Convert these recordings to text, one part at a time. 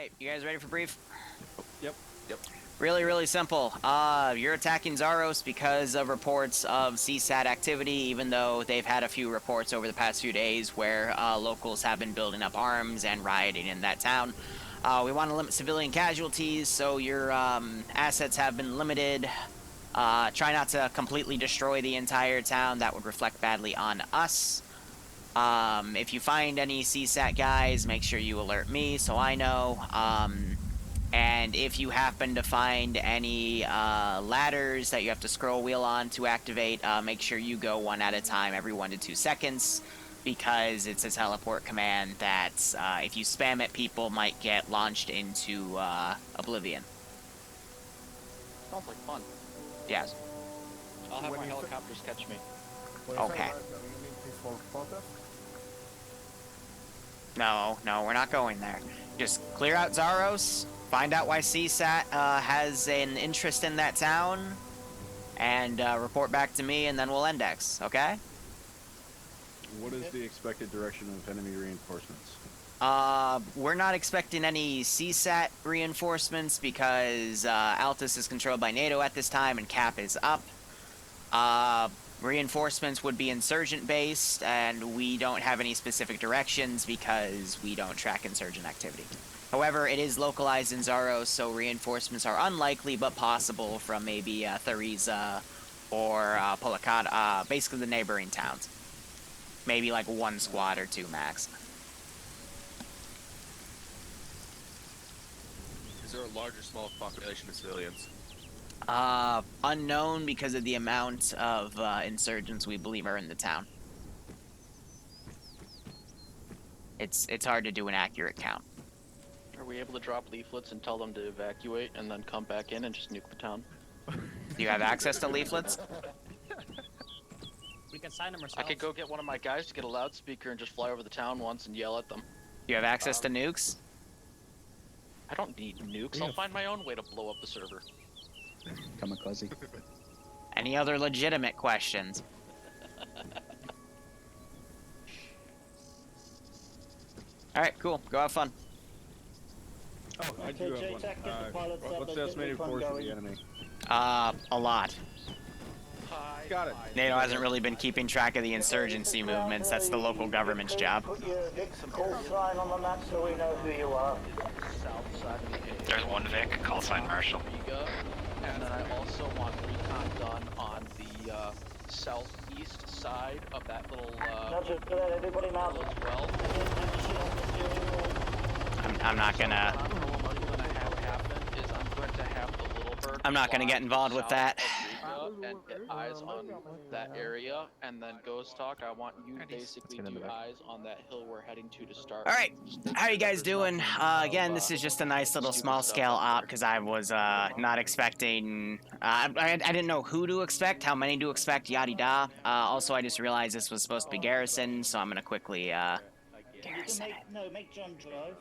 Alright, you guys ready for brief? Yep. Really simple. You're attacking Zaros because of reports of CSAT activity, even though they've had a few reports over the past few days where locals have been building up arms and rioting in that town. We want to limit civilian casualties, so your assets have been limited. Try not to completely destroy the entire town. That would reflect badly on us. If you find any CSAT guys, make sure you alert me so I know. And if you happen to find any ladders that you have to scroll wheel on to activate, make sure you go one at a time every 1 to 2 seconds, because it's a teleport command that if you spam it, people might get launched into oblivion. Sounds like fun. Yes. I'll have my helicopters catch me. Okay. No, we're not going there. Just clear out Zaros, find out why CSAT has an interest in that town, and report back to me, and then we'll index, okay? What is the expected direction of enemy reinforcements? We're not expecting any CSAT reinforcements because Altus is controlled by NATO at this time, and Cap is up. Reinforcements would be insurgent-based, and we don't have any specific directions because we don't track insurgent activity. However, it is localized in Zaros, so reinforcements are unlikely but possible from maybe Thariza or Polakata, basically the neighboring towns. Maybe like 1 squad or 2 max. Is there a large or small population of civilians? Unknown because of the amount of insurgents we believe are in the town. It's hard to do an accurate count. Are we able to drop leaflets and tell them to evacuate and then come back in and just nuke the town? Do you have access to leaflets? We can sign them ourselves. I could go get one of my guys to get a loudspeaker and just fly over the town once and yell at them. Do you have access to nukes? I don't need nukes. I'll find my own way to blow up the server. Kamikaze. Any other legitimate questions? Alright, cool. Go have fun. Oh, I do have one. What's the estimated force of the enemy? A lot. Got it. NATO hasn't really been keeping track of the insurgency movements. That's the local government's job. Put your call sign on the map so we know who you are. South side of the cave. There's one Vic, call sign Marshall. And then I also want recon done on the southeast side of that little everybody mount as well. I'm not gonna... What's going to have happen is I'm going to have the little bird... I'm not gonna get involved with that. And get eyes on that area, and then Ghost Talk, I want you to basically do eyes on that hill we're heading to start. Alright, how you guys doing? Again, this is just a nice little small-scale op, because I was not expecting... I didn't know who to expect, how many to expect, yada-da. Also, I just realized this was supposed to be Garrison, so I'm gonna quickly, Garrison. make John drive.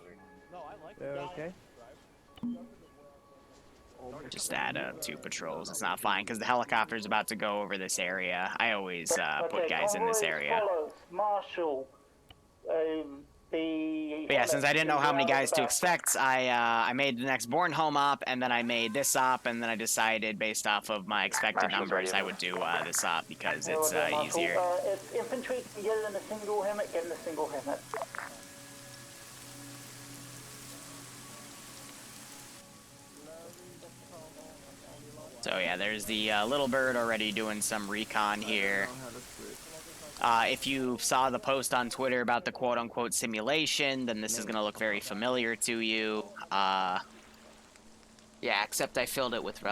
No, I like it. Okay. Just add 2 patrols. It's not fine, because the helicopter's about to go over this area. I always put guys in this area. Marshall, But yeah, since I didn't know how many guys to expect, I made the next Bornholm op, and then I made this op, and then I decided, based off of my expected numbers, I would do this op, because it's easier. If infantry can get it in a single helmet, get in a single helmet. So yeah, there's the little bird already doing some recon here. If you saw the post on Twitter about the quote-unquote simulation, then this is going to look very familiar to you. Yeah, except I filled it with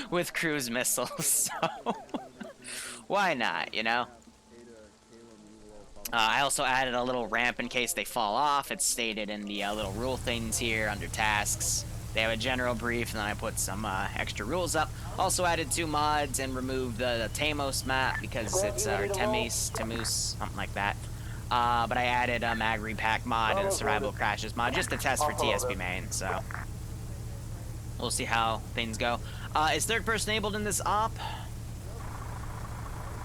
with cruise missiles, so why not, you know? I also added a little ramp in case they fall off. It's stated in the little rule things here under tasks. They have a general brief, and then I put some extra rules up. Also added 2 mods and removed the Tamos map because it's or Temis, something like that. But I added a mag repack mod and a survival crashes mod just to test for TSP main. So we'll see how things go. Is 3rd person enabled in this op?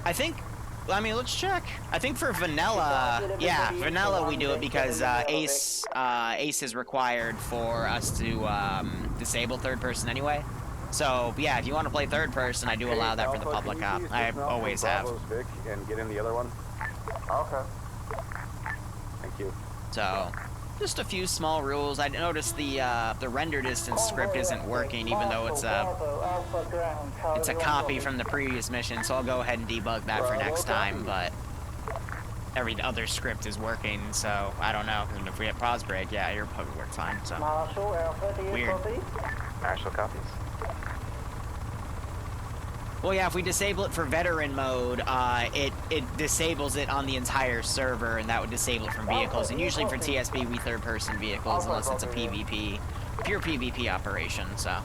I think I mean, let's check. I think for vanilla, yeah, vanilla we do it because Ace is required for us to disable third person anyway. So yeah, if you want to play third person, I do allow that for the public op. I always have. Vic and get in the other one. Okay. Thank you. So, just a few small rules. I noticed the render distance script isn't working, even though it's a copy from the previous mission. So I'll go ahead and debug that for next time. But every other script is working, so I don't know. And if we have pause break, yeah, your probably work fine. So weird. Marshall copies. Well, yeah, if we disable it for veteran mode, it disables it on the entire server, and that would disable it from vehicles. And usually for TSP, we third-person vehicles, unless it's a PvP, pure PvP operation, so.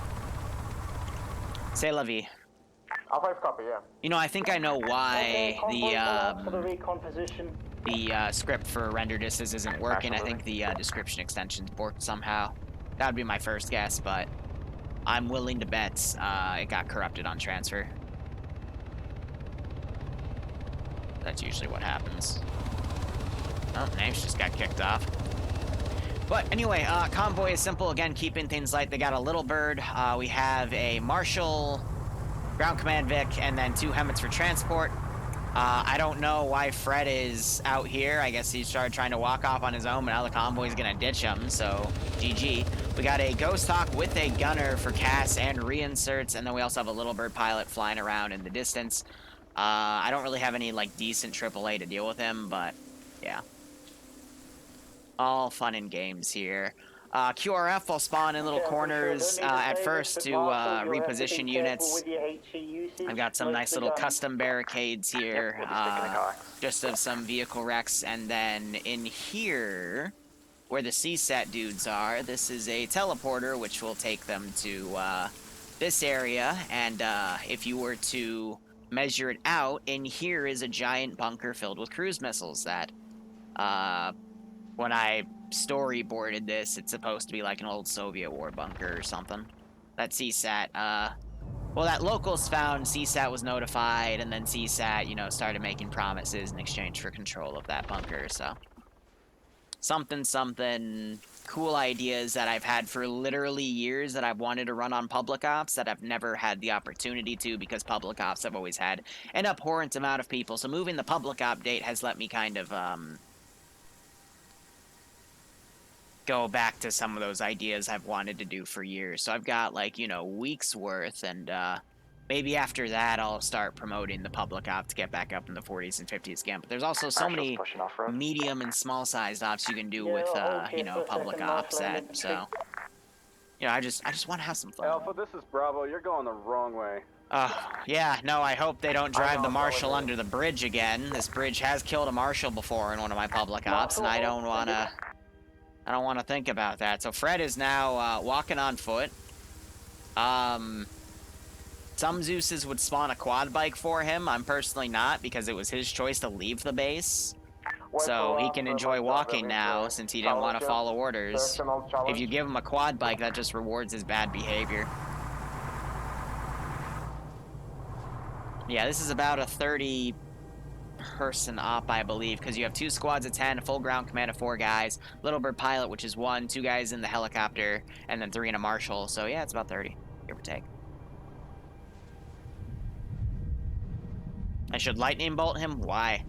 C'est la vie. I'll copy, yeah. You know, I think I know why the script for render distance isn't working. I think the description extension's borked somehow. That would be my first guess, but I'm willing to bet it got corrupted on transfer. That's usually what happens. Oh, names just got kicked off. But anyway, Convoy is simple. Again, keeping things light. They got a little bird. We have a Marshal, Ground Command Vic, and then 2 Hemmets for transport. I don't know why Fred is out here. I guess he started trying to walk off on his own, but now the convoy's gonna ditch him, so GG. We got a Ghost Hawk with a gunner for CAS and reinserts, and then we also have a little bird pilot flying around in the distance. I don't really have any, like, decent AAA to deal with him, but, yeah. All fun and games here. QRF will spawn in little corners at first to reposition units. I've got some nice little custom barricades here, just of some vehicle wrecks. And then in here, where the CSAT dudes are, this is a teleporter, which will take them to this area. And if you were to measure it out, in here is a giant bunker filled with cruise missiles that, when I storyboarded this, it's supposed to be like an old Soviet war bunker or something. That CSAT, well, that locals found, CSAT was notified, and then CSAT, you know, started making promises in exchange for control of that bunker, so. Something, cool ideas that I've had for literally years that I've wanted to run on public ops that I've never had the opportunity to because public ops have always had an abhorrent amount of people. So moving the public op date has let me kind of, go back to some of those ideas I've wanted to do for years. So I've got, like, you know, weeks worth, and maybe after that I'll start promoting the public op to get back up in the 40s and 50s again. But there's also so many medium and small sized ops you can do with you know, public ops that, so you know, I just want to have some fun. Alpha, this is Bravo. You're going the wrong way. Yeah, no, I hope they don't drive the Marshal under the bridge again. This bridge has killed a Marshal before in one of my public ops, and I don't want to think about that. So Fred is now walking on foot. Some Zeuses would spawn a quad bike for him. I'm personally not, because it was his choice to leave the base. So he can enjoy walking now, since he didn't want to follow orders. If you give him a quad bike, that just rewards his bad behavior. Yeah, this is about a 30-person op, I believe, because you have 2 squads of 10, a full ground command of 4 guys, little bird pilot, which is 1, 2 guys in the helicopter, and then 3 in a Marshal. So yeah, it's about 30, give or take. I should lightning bolt him? Why?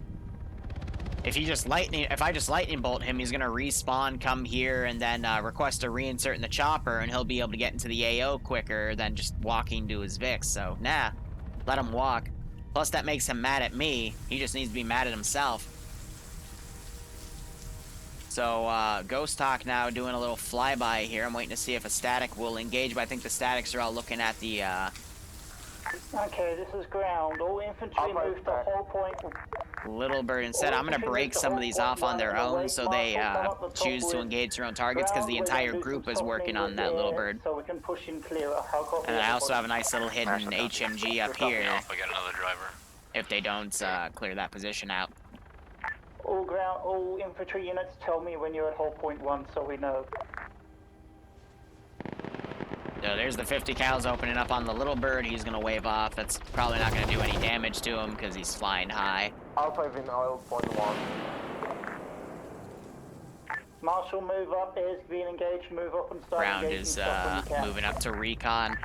If I just lightning bolt him, he's gonna respawn, come here, and then request a reinsert in the chopper, and he'll be able to get into the AO quicker than just walking to his Vix. So nah, let him walk. Plus that makes him mad at me. He just needs to be mad at himself. So Ghost Hawk now doing a little flyby here. I'm waiting to see if a static will engage, but I think the statics are all looking at the Okay, this is ground. All infantry move to whole point. Little bird. Instead, I'm going to break some of these off on their own so they choose to engage their own targets, because the entire group is working on that little bird. So we can push him clear. And I also have a nice little hidden HMG up here We got another driver. if they don't clear that position out. All infantry units, tell me when you're at whole point 1 so we know. So there's the 50 cals opening up on the little bird. He's going to wave off. That's probably not going to do any damage to him because he's flying high. Alpha in oil, point 1. Marshal, move up. Air's being engaged. Move up and start Ground engaging is stuff when you can. moving up to recon.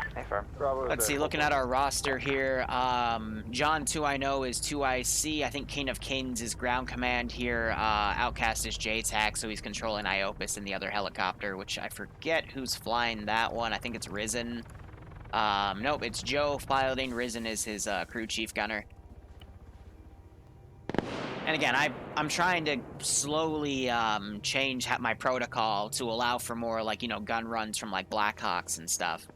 Bravo Let's is see, there. looking at our roster here, John 2 I know is 2IC. I think King of Kings is ground command here. Outcast is JTAC, so he's controlling Iopus and the other helicopter, which I forget who's flying that one. I think it's Risen. Nope, it's Joe piloting. Risen is his crew chief gunner. And again, I'm trying to slowly change my protocol to allow for more, like, you know, gun runs from, like, Blackhawks and stuff.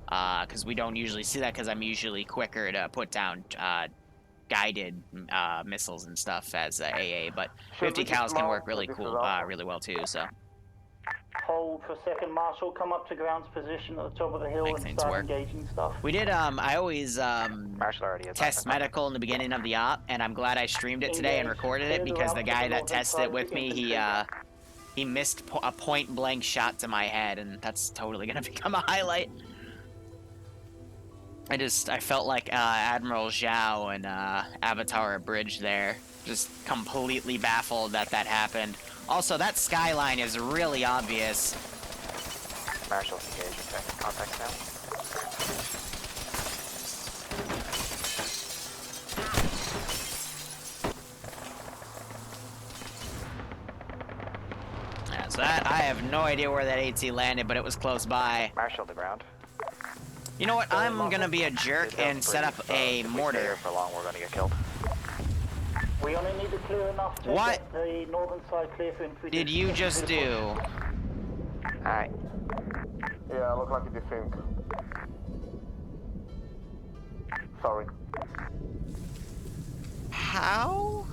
Because we don't usually see that, because I'm usually quicker to put down guided missiles and stuff as AA. But 50 cals can work really cool, really well too, so. Hold for a second, Marshal. Come up to ground's position at the top of the hill and start engaging stuff. We did, I always test medical in the beginning of the op, and I'm glad I streamed it today and recorded it, because the guy that tested it with me, he missed a point-blank shot to my head, and that's totally gonna become a highlight. I felt like Admiral Zhao and Avatar Bridge there, just completely baffled that happened. Also, that skyline is really obvious. Marshal, engage. Okay. Contact now. Yeah, so that, I have no idea where that AT landed, but it was close by. Marshal the ground. You know what? I'm gonna be a jerk and set up a mortar. For long, we're gonna get killed. We only need to clear enough to get the northern side clear for infantry. Did you just do? Alright. Yeah, look like you think. Sorry. How?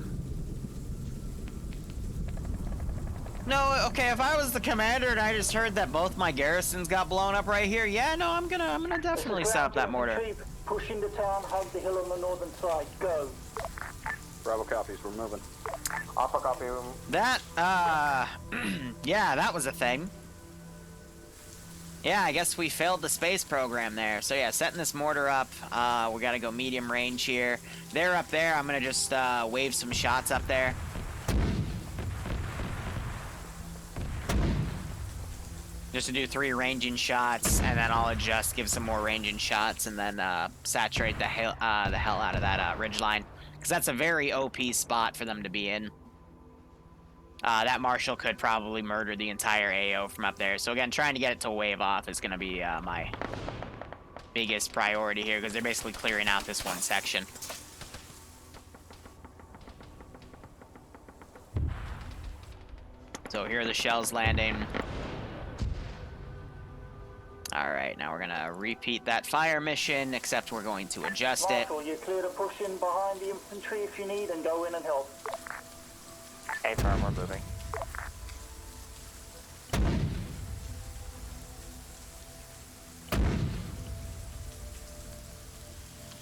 No, okay, if I was the commander and I just heard that both my garrisons got blown up right here, yeah, no, I'm gonna definitely set up that mortar. Push into town, hug the hill on the northern side. Go. Bravo copies, we're moving. Alpha copy. That, yeah, that was a thing. Yeah, I guess we failed the space program there. So yeah, setting this mortar up, we gotta go medium range here. They're up there, I'm gonna just wave some shots up there. Just to do 3 ranging shots, and then I'll adjust, give some more ranging shots, and then saturate the hell out of that ridgeline. Because that's a very OP spot for them to be in. That Marshal could probably murder the entire AO from up there. So again, trying to get it to wave off is going to be my biggest priority here, because they're basically clearing out this one section. So here are the shells landing. Alright, now we're gonna repeat that fire mission, except we're going to adjust it. Marshal, you're clear to push in behind the infantry if you need and go in and help. A-firm, we're moving.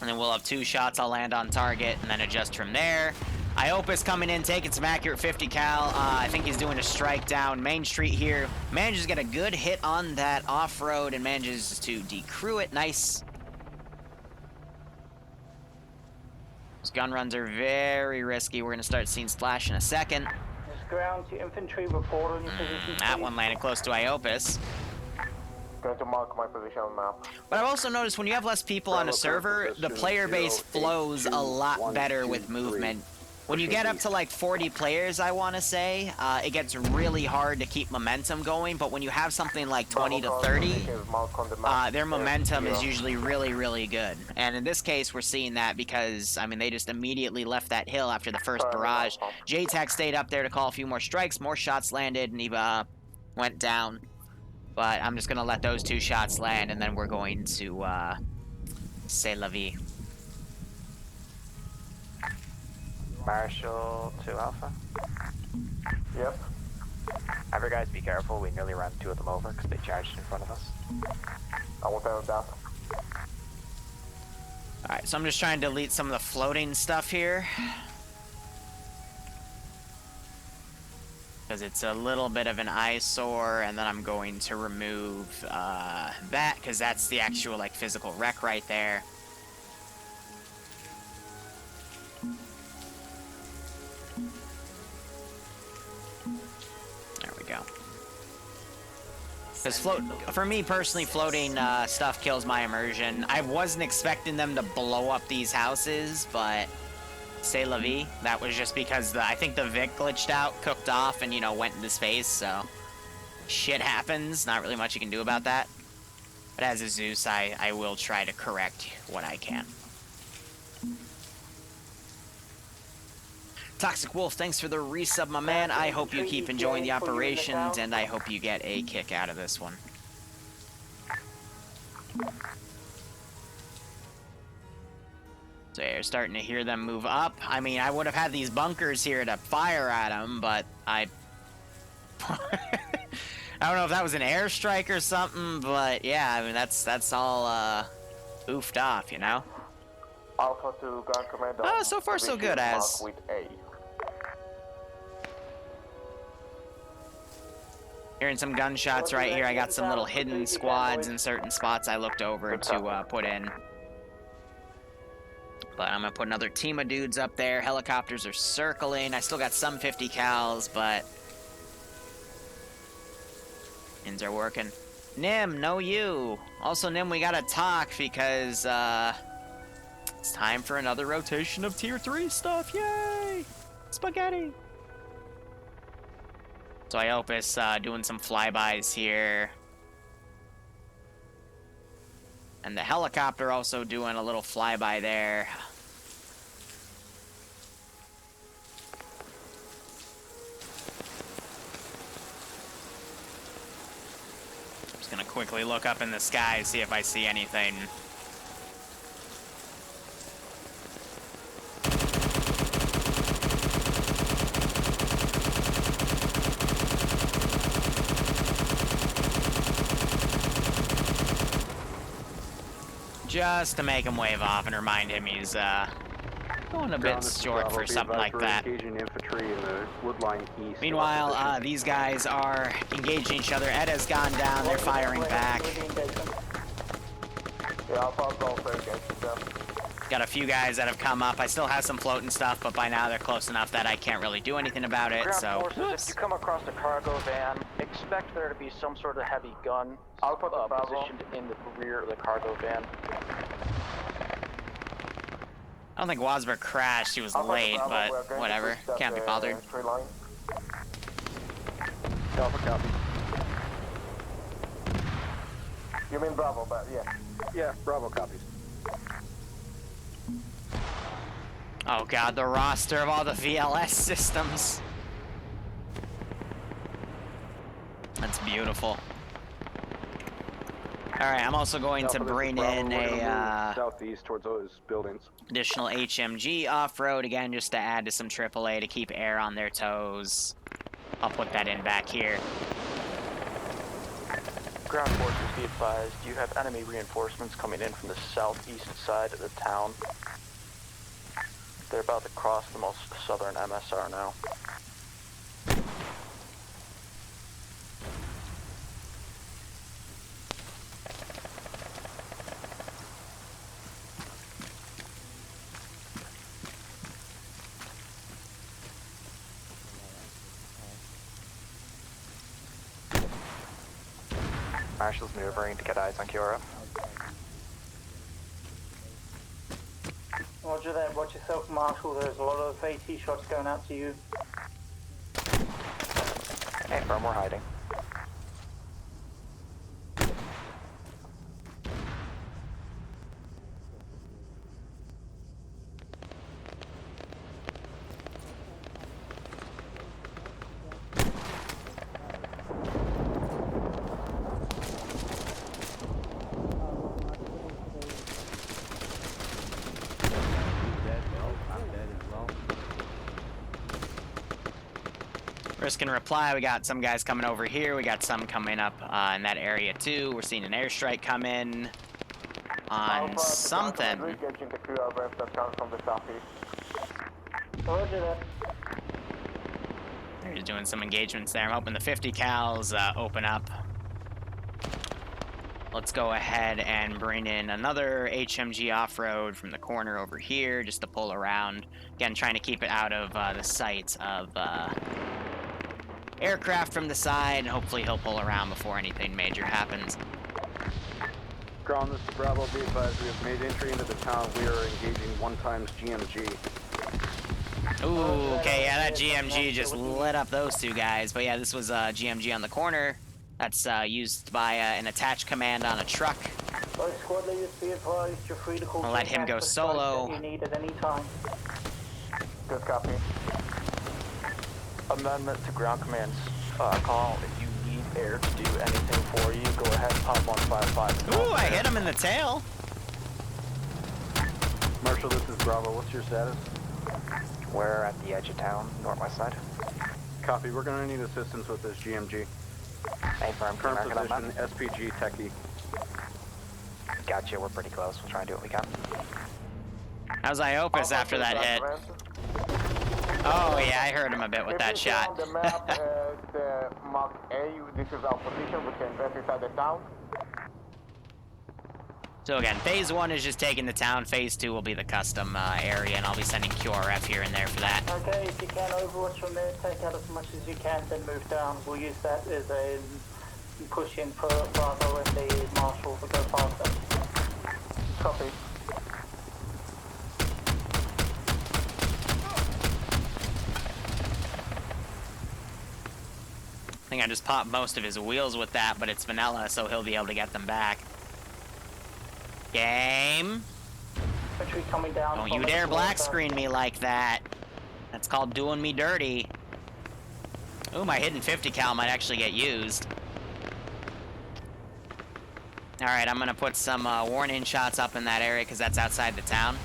And then we'll have 2 shots, I'll land on target, and then adjust from there. Iopus coming in, taking some accurate 50 cal. I think he's doing a strike down Main Street here. Manages to get a good hit on that off-road and manages to decrew it. Nice. Those gun runs are very risky. We're going to start seeing splash in a second. Just ground to infantry, report on your position. That one landed close to Iopus. Going to mark my position on map. But I've also noticed when you have less people on a server, the player base flows a lot better with movement. When you get up to like 40 players, I want to say, it gets really hard to keep momentum going, but when you have something like 20 to 30, their momentum is usually really, really good. And in this case, we're seeing that because, I mean, they just immediately left that hill after the first barrage. JTAC stayed up there to call a few more strikes, more shots landed, and he went down. But I'm just going to let those 2 shots land, and then we're going to c'est la vie. Marshal to Alpha. Yep. Every guys be careful, we nearly ran 2 of them over because they charged in front of us. I won't have that. Alright, so I'm just trying to delete some of the floating stuff here. Because it's a little bit of an eyesore, and then I'm going to remove that, because that's the actual like physical wreck right there. Because for me personally, floating stuff kills my immersion. I wasn't expecting them to blow up these houses, but c'est la vie. That was just because I think the Vic glitched out, cooked off, and, you know, went into space, so shit happens. Not really much you can do about that. But as a Zeus, I will try to correct what I can. Toxic Wolf, thanks for the resub, my man. I hope you keep enjoying the operations, and I hope you get a kick out of this one. So you're starting to hear them move up. I mean, I would have had these bunkers here to fire at them, but I don't know if that was an airstrike or something, but yeah, I mean, that's all oofed off, you know? Alpha to Ground Commander. Oh, so far so good, as. With A. Hearing some gunshots right here. I got some little hidden squads in certain spots I looked over to put in. But I'm gonna put another team of dudes up there. Helicopters are circling. I still got some 50 cals, but ins are working. Nim, no you. Also, Nim, we gotta talk because it's time for another rotation of Tier 3 stuff. Yay! Spaghetti! So I hope it's doing some flybys here. And the helicopter also doing a little flyby there. Just gonna quickly look up in the sky, see if I see anything. Just to make him wave off and remind him he's going a bit short for something like that. Meanwhile, these guys are engaging each other. Ed has gone down, they're firing back. Got a few guys that have come up. I still have some floating stuff, but by now they're close enough that I can't really do anything about it, so... Forces, if you come across a cargo van, expect there to be some sort of heavy gun positioned in the rear of the cargo van. I don't think Wasberg crashed, he was late, but whatever. Can't be bothered. Alpha copy. You mean Bravo, but yeah. Yeah, Bravo copies. Oh god, the roster of all the VLS systems. That's beautiful. Alright, I'm also going to bring in a southeast towards those buildings. Additional HMG off-road again, just to add to some AAA to keep air on their toes. I'll put that in back here. Ground forces, be advised, you have enemy reinforcements coming in from the southeast side of the town. They're about to cross the most southern MSR now. Marshal's maneuvering to get eyes on Kiora. Roger that, watch yourself, Marshal. There's a lot of AT shots going out to you. Hey, firm, we're hiding. Risk and reply, we got some guys coming over here, we got some coming up in that area too. We're seeing an airstrike come in on something. They're just doing some engagements there. I'm hoping the 50 cals open up. Let's go ahead and bring in another HMG off-road from the corner over here just to pull around. Again, trying to keep it out of the sight of aircraft from the side, and hopefully he'll pull around before anything major happens. Ground, this is Bravo, be advised we have made entry into the town. We are engaging 1x GMG. Ooh, okay, yeah, that GMG just lit up those two guys. But yeah, this was GMG on the corner. That's used by an attached command on a truck. Squad leaders, be advised, you're free to call. I'll let him go solo. You need at any time. Good copy. Amendment to ground command's call. If you need air to do anything for you, go ahead and pop 155. Ooh, I hit him in the tail. Marshal, this is Bravo. What's your status? We're at the edge of town, northwest side. Copy. We're going to need assistance with this GMG. Affirm. Current position, SPG Techie. Gotcha, we're pretty close. We'll try and do what we can. How's Iopus after that hit? Oh yeah, I heard him a bit with that shot. The map, the mark A, this is our position. We can get inside the town. So again, phase 1 is just taking the town. Phase 2 will be the custom area, and I'll be sending QRF here and there for that. Okay, if you can overwatch from there, take out as much as you can, then move down. We'll use that as a push in for Bravo and the Marshal to go faster. Copy. I think I just popped most of his wheels with that, but it's vanilla, so he'll be able to get them back. Game. Coming down. Don't you dare black screen me like that. That's called doing me dirty. Ooh, my hidden 50 cal might actually get used. Alright, I'm gonna put some warning shots up in that area because that's outside the town.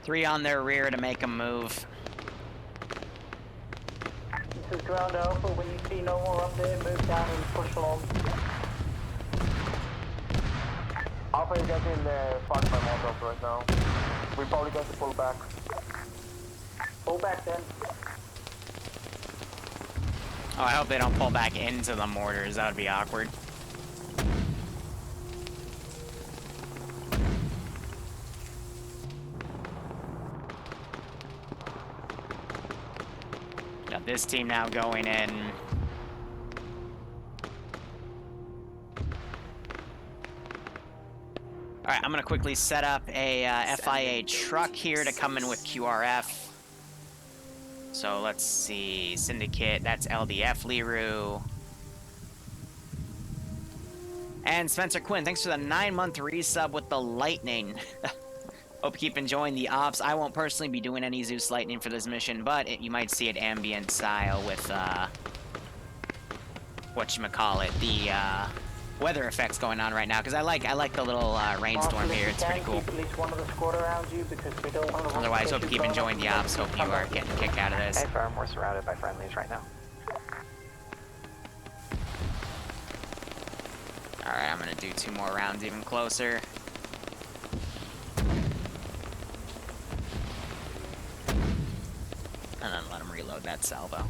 Three on their rear to make them move. This is ground alpha. When you see no more up there, move down and push along. Alpha is getting fucked by Mortar right now. We probably got to pull back. Pull back then. Oh, I hope they don't pull back into the mortars. That would be awkward. Got this team now going in. Alright, I'm gonna quickly set up a FIA truck here to come in with QRF. So let's see, Syndicate, that's LDF Liru. And Spencer Quinn, thanks for the 9-month resub with the Lightning. Hope you keep enjoying the ops. I won't personally be doing any Zeus Lightning for this mission, but you might see it ambient style with, whatchamacallit, the, weather effects going on right now, because I like the little, rainstorm here. It's pretty cool. Keep at least one of the squad around you because we don't want to. Otherwise, hope you keep enjoying the ops. Hope you are getting a kick out of this. Hey, firm, we're surrounded by friendlies right now. Alright, I'm gonna do 2 more rounds even closer. And then let him reload that salvo.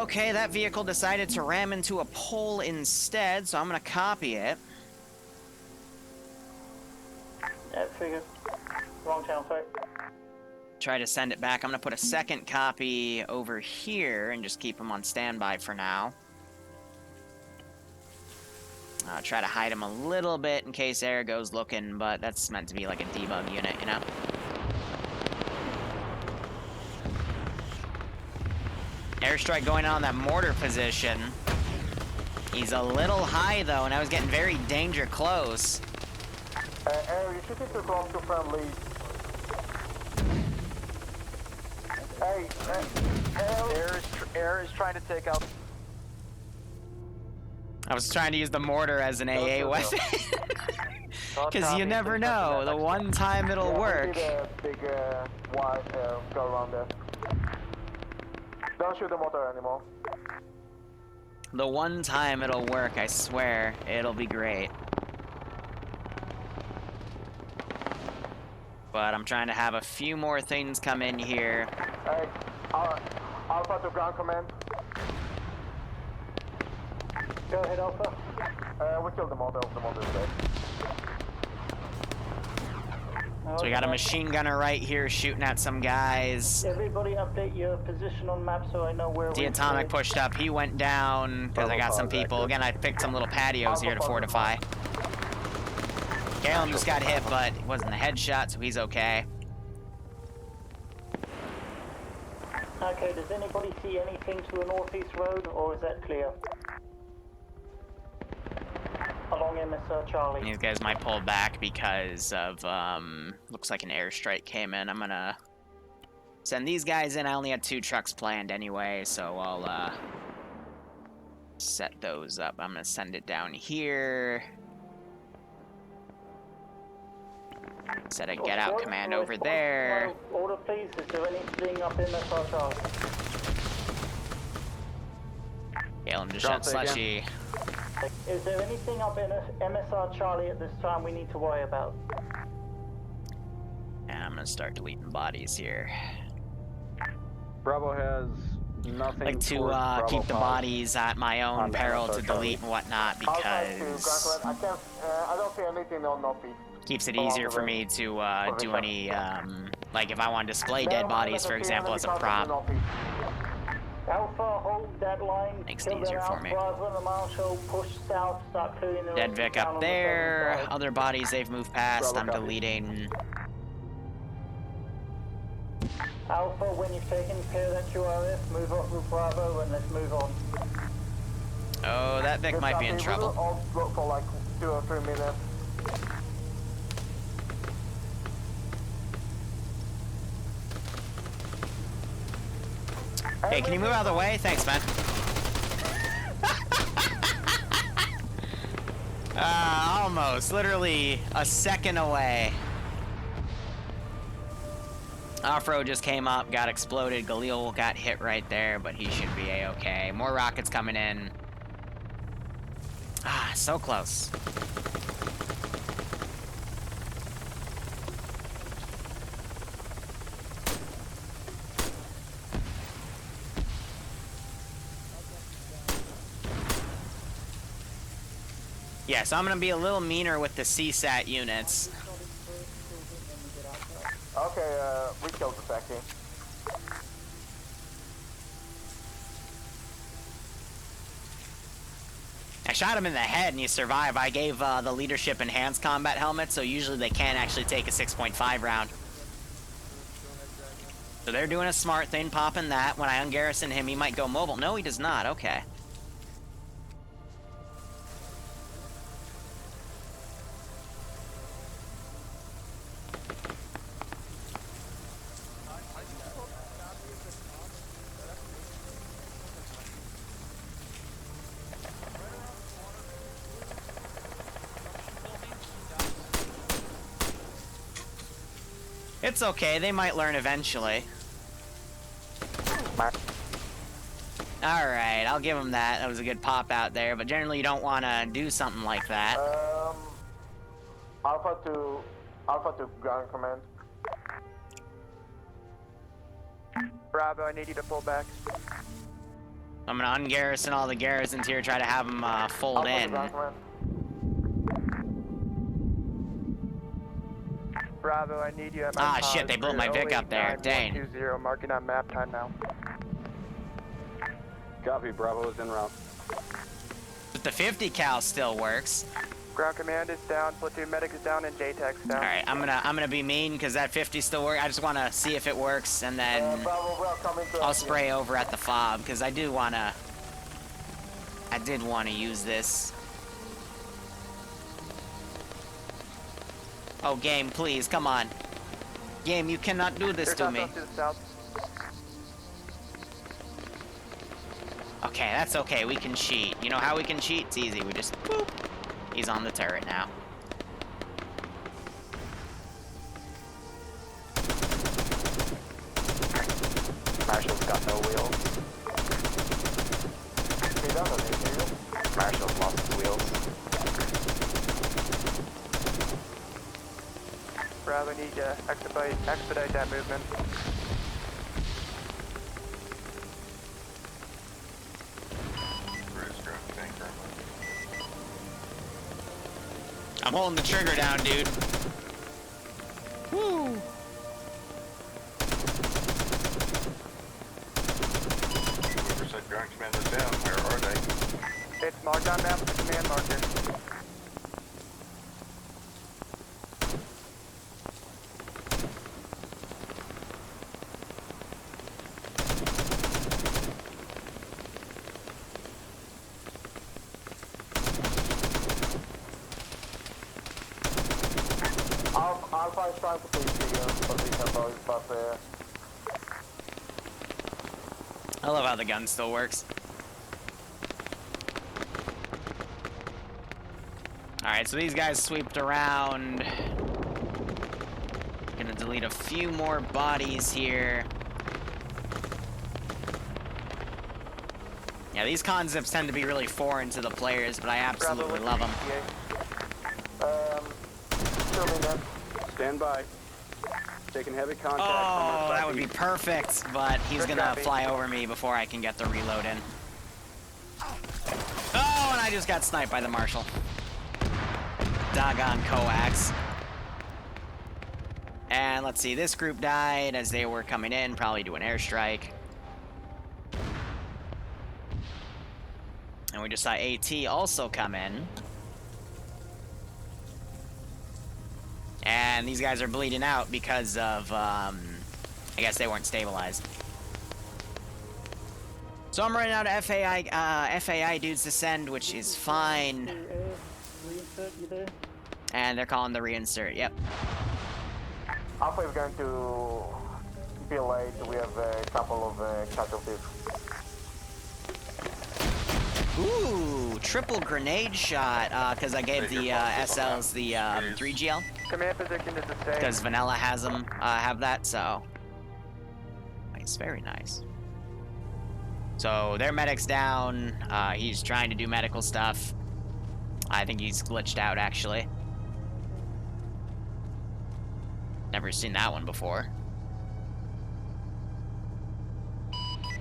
Okay, that vehicle decided to ram into a pole instead, so I'm gonna copy it. Yeah, figure. Wrong channel, sorry. Try to send it back. I'm gonna put a second copy over here and just keep him on standby for now. Try to hide him a little bit in case air goes looking, but that's meant to be like a debug unit, you know? Airstrike going on that mortar position. He's a little high though, and I was getting very danger close. Air, you should get too close to friendly. Hey, Air is trying to take out. I was trying to use the mortar as an AA weapon. Because you never know. The one time it'll work. Big wide go around there. Don't shoot the motor anymore. The one time it'll work, I swear. It'll be great. but I'm trying to have a few more things come in here. Hey, Alpha to ground command. Go ahead, Alpha. We killed the Mortar today. So we got a machine gunner right here shooting at some guys. Everybody update your position on map so I know where The Atomic pushed up. He went down because I got some people. Again, I picked some little patios here to fortify. Galen just got hit, but it wasn't a headshot, so he's okay. Okay, does anybody see anything to the northeast road, or is that clear? Along MSR Charlie. These guys might pull back because of, looks like an airstrike came in. I'm gonna send these guys in. I only had 2 trucks planned anyway, so I'll, set those up. I'm gonna send it down here. Set a get out command over there. Order please, is there anything up MSR Charlie? Galen just shot Slushy. Is there anything up in MSR Charlie at this time we need to worry about? And I'm gonna start deleting bodies here. Bravo has nothing. Like to keep the bodies at my own peril to delete and whatnot because I don't see anything on Northeast. keeps it easier for me to do any like if I want to display dead bodies, for example, as a prop. Alpha, hold that line. Makes it easier for me. Push south, start clearing the Dead Vic up there. Other bodies they've moved past. I'm deleting. Alpha, when you've taken care of that QRF, move off with Bravo and let's move on. Oh, that Vic might be in trouble. We'll for like 2 or 3 minutes. Hey, can you move out of the way? Thanks, man. Almost. Literally a second away. Off-road just came up, got exploded. Galil got hit right there, but he should be A-okay. More rockets coming in. Ah, so close. Yeah, so I'm gonna be a little meaner with the CSAT units. Okay, we killed the factory. I shot him in the head and he survived. I gave the leadership enhanced combat helmet, so usually they can't actually take a 6.5 round. So they're doing a smart thing, popping that. When I ungarrison him, he might go mobile. No, he does not. Okay. It's okay, they might learn eventually. Alright, I'll give them that. That was a good pop out there, but generally you don't want to do something like that. Alpha to ground command. Bravo, I need you to pull back. I'm gonna ungarrison all the garrisons here, try to have them fold in. Bravo, I need you at my shit, they blew my Vic up there. Dang. 20, marking on map time now. Copy, Bravo is en route. But the 50 cal still works. Ground command is down, platoon medic is down, and JTAC's down. Alright, I'm gonna be mean because that 50 still works. I just wanna see if it works and then I'll spray over at the fob because I did wanna use this. Oh, game, please, come on. Game, you cannot do this to me. Okay, that's okay, we can cheat. You know how we can cheat? It's easy, we just boop. He's on the turret now. Marshall's got no wheels. Marshall's lost his wheels. Bravo, need Yeah, expedite that movement. I'm holding the trigger down, dude. Woo! Ground commanders down. Where are they? It's marked on map. Command marker. I'll try to strike the police here, but we have both, but I love how the gun still works. Alright, so these guys sweeped around. Gonna delete a few more bodies here. Yeah, these concepts tend to be really foreign to the players, but I absolutely love them. Stand by. Taking heavy contact. Oh, that would be perfect, but he's gonna fly over me before I can get the reload in. Oh, and I just got sniped by the marshal. Doggone coax. And let's see, this group died as they were coming in, probably do an airstrike. And we just saw AT also come in. And these guys are bleeding out because of, I guess they weren't stabilized. So I'm running out of FAI dudes to send, which is fine. And they're calling the reinsert, yep. Alpha is going to be late. We have a couple of casualties. Ooh, triple grenade shot, because I gave the SLs the 3GL. Command position is the same. Because Vanilla has them, have that, so. Nice, very nice. So their medic's down. He's trying to do medical stuff. I think he's glitched out, actually. Never seen that one before.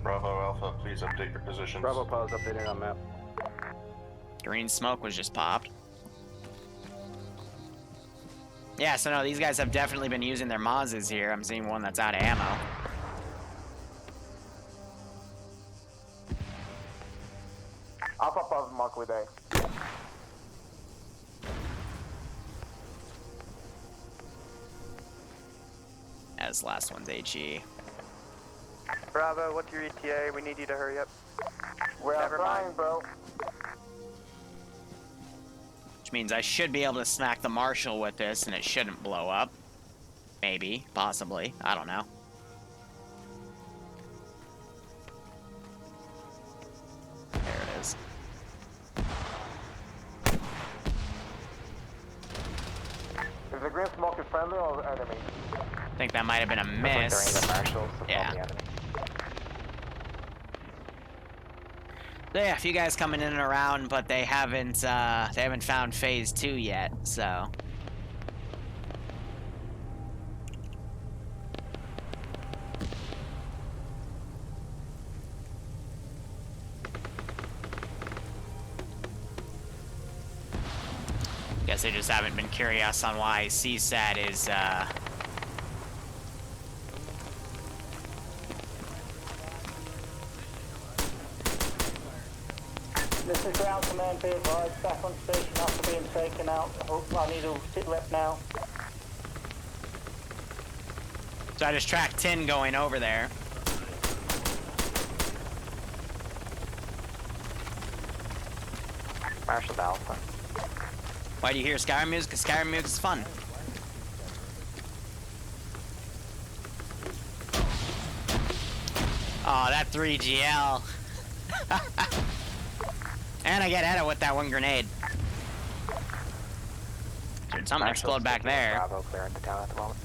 Bravo Alpha, please update your positions. Bravo Pause updating on map. Green smoke was just popped. Yeah, so no, these guys have definitely been using their Mazes here. I'm seeing one that's out of ammo. Alpha Pause mark with A. As last one's HE. Bravo, what's your ETA? We need you to hurry up. We're trying, bro. Which means I should be able to smack the Marshal with this and it shouldn't blow up. Maybe, possibly, I don't know. There it is. Is the green smoke friendly or enemy? I think that might have been a miss. Yeah. So yeah, a few guys coming in and around, but they haven't found phase 2 yet, so. Guess they just haven't been curious on why CSAT is, This is ground command, be advised, back on station after being taken out. I need to sit left now. So I just tracked 10 going over there. Marshal to Alpha. Why do you hear Skyrim music? Because Skyrim music is fun. Oh, that 3GL. And I get at it with that one grenade. Should something explode back there. Bravo, clear into town at the moment.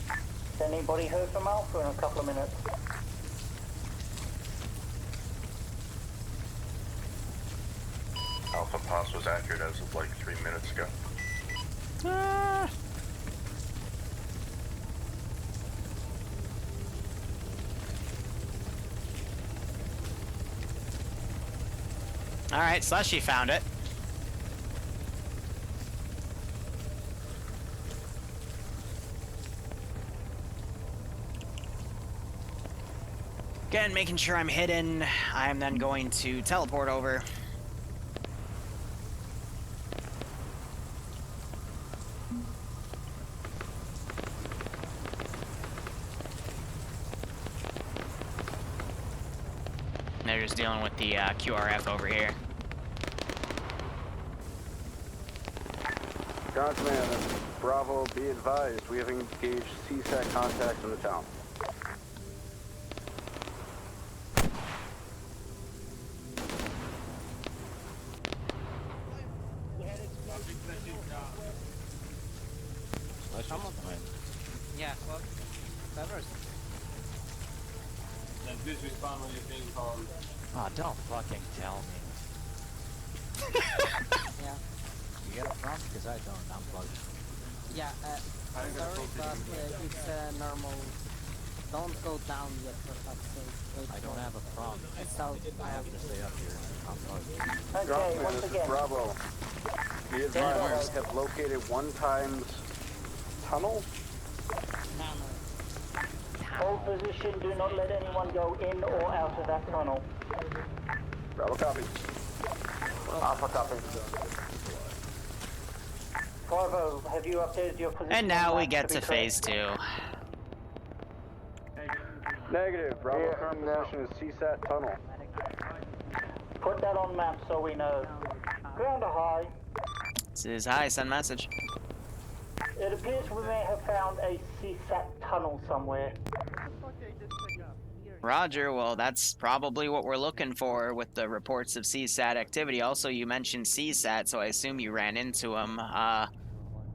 Has anybody heard from Alpha in a couple of minutes? Alpha Pass was accurate as of like 3 minutes ago. Alright, Slushy found it. Again, making sure I'm hidden. I'm then going to teleport over. They're just dealing with the QRF over here. Ground Command, Bravo, be advised, we have engaged CSAT contacts in the town. Yeah, well, Zaros. Then please respond when you're being called. Oh, don't fucking tell me. Yeah. You get a prompt? Because I don't, I'm plugged. Yeah, sorry, but it's normal. Don't go down yet for fuck's sake. I don't have a prompt. I have to stay up here. I'm plugged. Okay, once again. Bravo. Be advised, have located 1x tunnel. Hold position, do not let anyone go in or out of that tunnel. Bravo copy. Alpha copy. Bravo, have you updated your position? And now we get to phase 2. Negative. Bravo current position is CSAT tunnel. Put that on map so we know. Ground or high. This is hi, send message. It appears we may have found a CSAT tunnel somewhere. Roger, well, that's probably what we're looking for with the reports of CSAT activity. Also, you mentioned CSAT, so I assume you ran into him.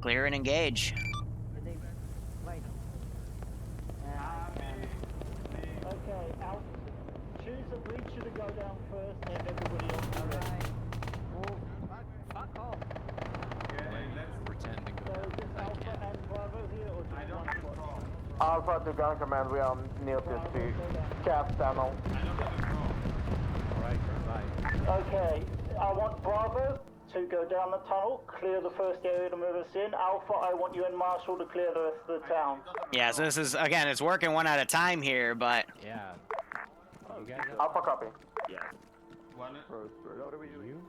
Clear and engage. Okay, out. Choose a breacher to go down first, and everybody else go down. Fuck off. Pretending. So is this Alpha and Bravo here, or just one squad? Alpha to ground command, we are near this cap tunnel. Alright, goodbye. Okay, I want Bravo to go down the tunnel, clear the first area to move us in. Alpha, I want you and Marshall to clear the rest of the town. Yeah, so this is, again, it's working one at a time here, but... Yeah. You guys Alpha copy. Yeah. What are we doing?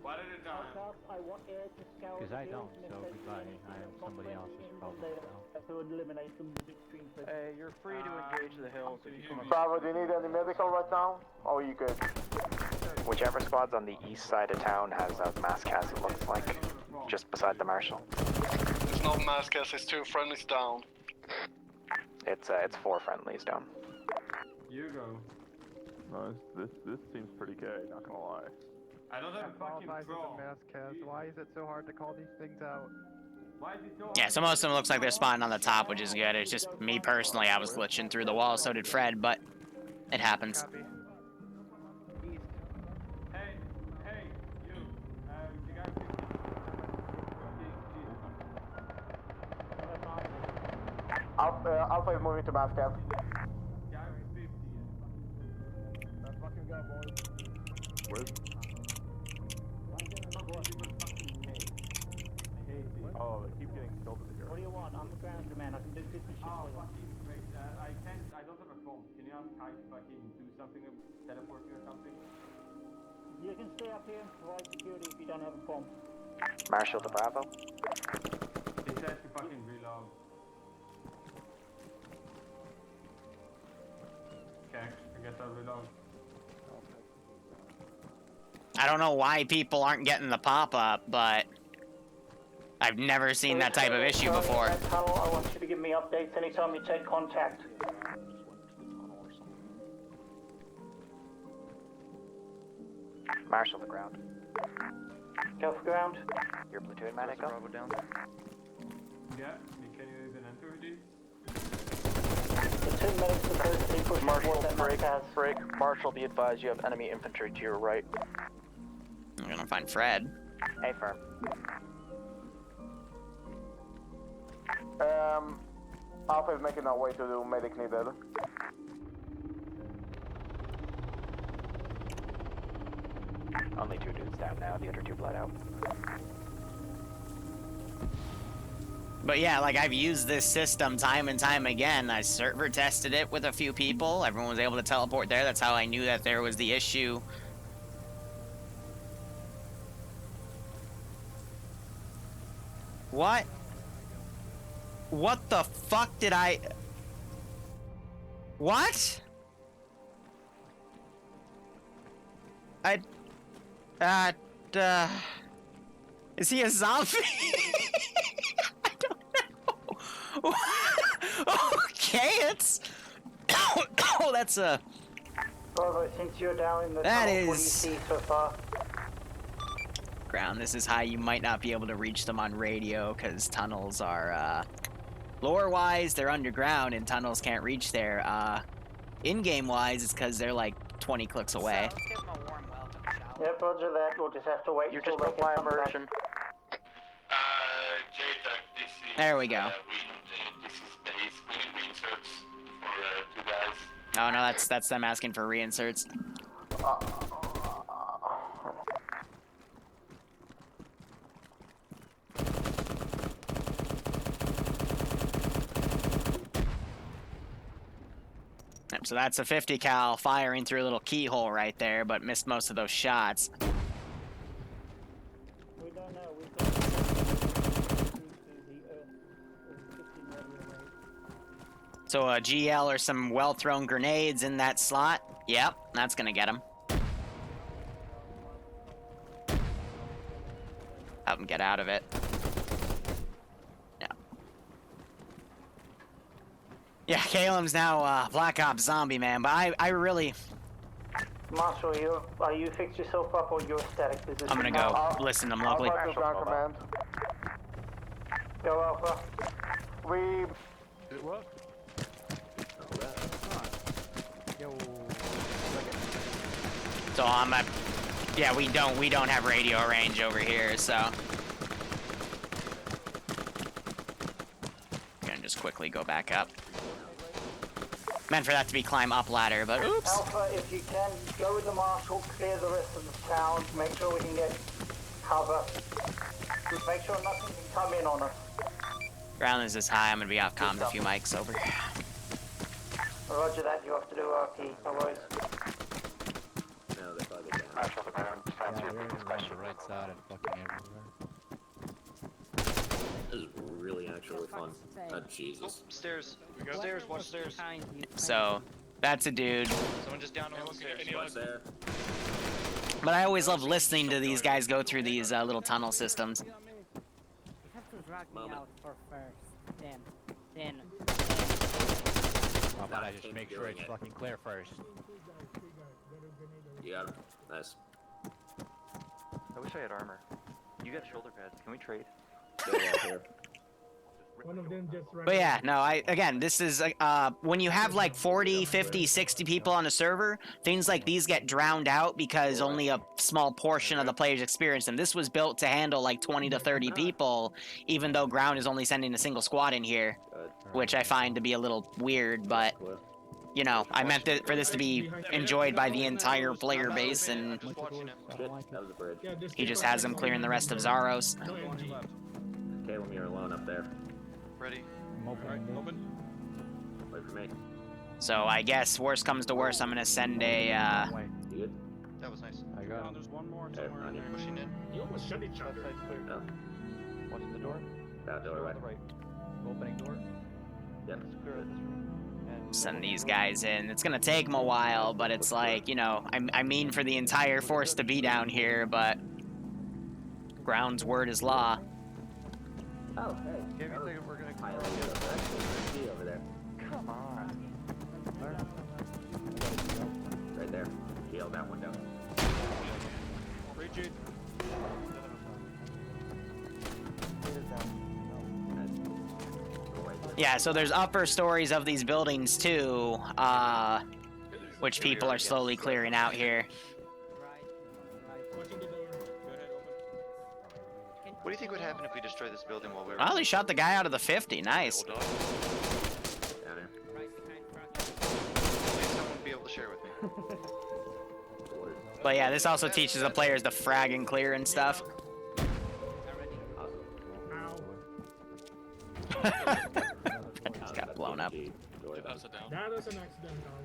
What did it done? I want air to scour. Because I don't, so goodbye. I am somebody else's problem now. To eliminate them with extreme threats. Hey, you're free to engage the hills if you come Bravo, do you need any medical right now? Or are you good? Whichever squad's on the east side of town has a mass cast, it looks like, just beside the marshal. It's not mass cast, it's 2 friendlies down. It's 4 friendlies down. You go. No, this seems pretty gay, not gonna lie. I don't have a fucking pro. Why is it so hard to call these things out? Why is it so Yeah, so most of them looks like they're spawning on the top, which is good. It's just me personally, I was glitching through the wall, so did Fred, but it happens. Copy. Hey, you. You guys Alpha is moving to mass cap. Let's fucking go, boys. Where's? Oh, they keep getting killed over here. What do you want? I'm the ground command. I can do 50 shit Oh, for you. fucking great. I don't have a phone. Can you ask Kai to fucking do something, teleport me or something? You can stay up here and provide security if you don't have a phone. Marshal to Bravo. It says to fucking reload. Okay, I guess I'll reload. I don't know why people aren't getting the pop-up, but I've never seen that type of issue before. That tunnel, I want you to give me updates anytime you take contact. Marshal to ground. Go for ground. Your platoon medic go. Bravo down there. Yeah, can you even enter these? The 2 medics are supposed to be pushing Marshal, towards that break, pass. break. Marshal, be advised you have enemy infantry to your right. I'm gonna find Fred. Hey, firm. Alpha is making our way to the medic needed. Only 2 dudes down now, the other 2 bled out. But yeah, like I've used this system time and time again. I server tested it with a few people. Everyone was able to teleport there. That's how I knew that there was the issue. What? What the fuck did I... What? Is he a zombie? I don't know. Okay, it's... Oh, that's a... Bravo, since you're down in the That tunnel, what do you is- see so far? Ground, this is high. You might not be able to reach them on radio, because tunnels are, lore-wise, they're underground, and tunnels can't reach there. In-game-wise, it's because they're, like, 20 clicks away. So let's give him a warm welcome, shall we? Yep, roger that. We'll just have to wait. You're until just they get reply some back. immersion. JTAC, this is... There we go. This is base. We need reinserts for 2 guys. Oh, no, that's them asking for reinserts. Yep, so that's a 50 cal firing through a little keyhole right there, but missed most of those shots. We don't know. We've got to the So a GL or some well-thrown grenades in that slot. Yep, that's gonna get him. Help him get out of it. Yeah. Yeah, Caleb's now Black Ops zombie, man, but I really... Marshal, are you fixed yourself up or you're static position? I'm gonna go listen to him locally. Alpha to ground command. Go Alpha. We... What? Yo. So I'm at... Yeah, we don't have radio range over here, so... Gonna just quickly go back up. Meant for that to be climb up ladder, but oops. Alpha, if you can, go with the Marshal, clear the rest of the town, make sure we can get cover. Just make sure nothing can come in on us. Ground is this high, I'm gonna be off comms a few mics over. Roger that, you have to do RP, otherwise. No, they're probably down. Marshal the ground. Time to Yeah, repeat we're this on question. the right side and fucking everywhere. This is really actually fun. Jesus. Stairs. Stairs, watch stairs. So, that's a dude. Someone just down on the stairs. What's there? But I always love listening to these guys go through these little tunnel systems. You have to drag me out for first. Then. How about I just make sure it's fucking clear first? You got him. Nice. I wish I had armor. You got shoulder pads. Can we trade? Go out here. One of them just ran. But yeah, no, again, this is, when you have like 40, 50, 60 people on a server, things like these get drowned out because only a small portion of the players experience them. This was built to handle like 20 to 30 people, even though Ground is only sending a single squad in here, which I find to be a little weird, but, you know, I meant for this to be enjoyed by the entire player base, and Shit, that was a bridge. he just has them clearing the rest of Zaros. Caleb, you're alone up there. Ready. Alright, open. Wait for me. So I guess worst comes to worst, I'm gonna send a, You good? That was nice. I got him. There's one more Okay, somewhere on in you. there pushing in. You almost shut each other. No. Watching the door. That doorway. Right. Opening door. Yep. Clear this room. And send these guys in. It's gonna take them a while, but it's like, you know, I mean for the entire force to be down here, but Ground's word is law. Oh, hey. Give me a second, we're gonna Pilot actually over there. Come on. Right there. GL that window. Retreat. Yeah, so there's upper stories of these buildings too, which people are slowly clearing out here. What do you think would happen if we destroy this building while we were... Oh, they shot the guy out of the 50. Nice. Down here. Please someone be able to share with me. But yeah, this also teaches the players to frag and clear and stuff. Just got blown up. That was an accident, dog.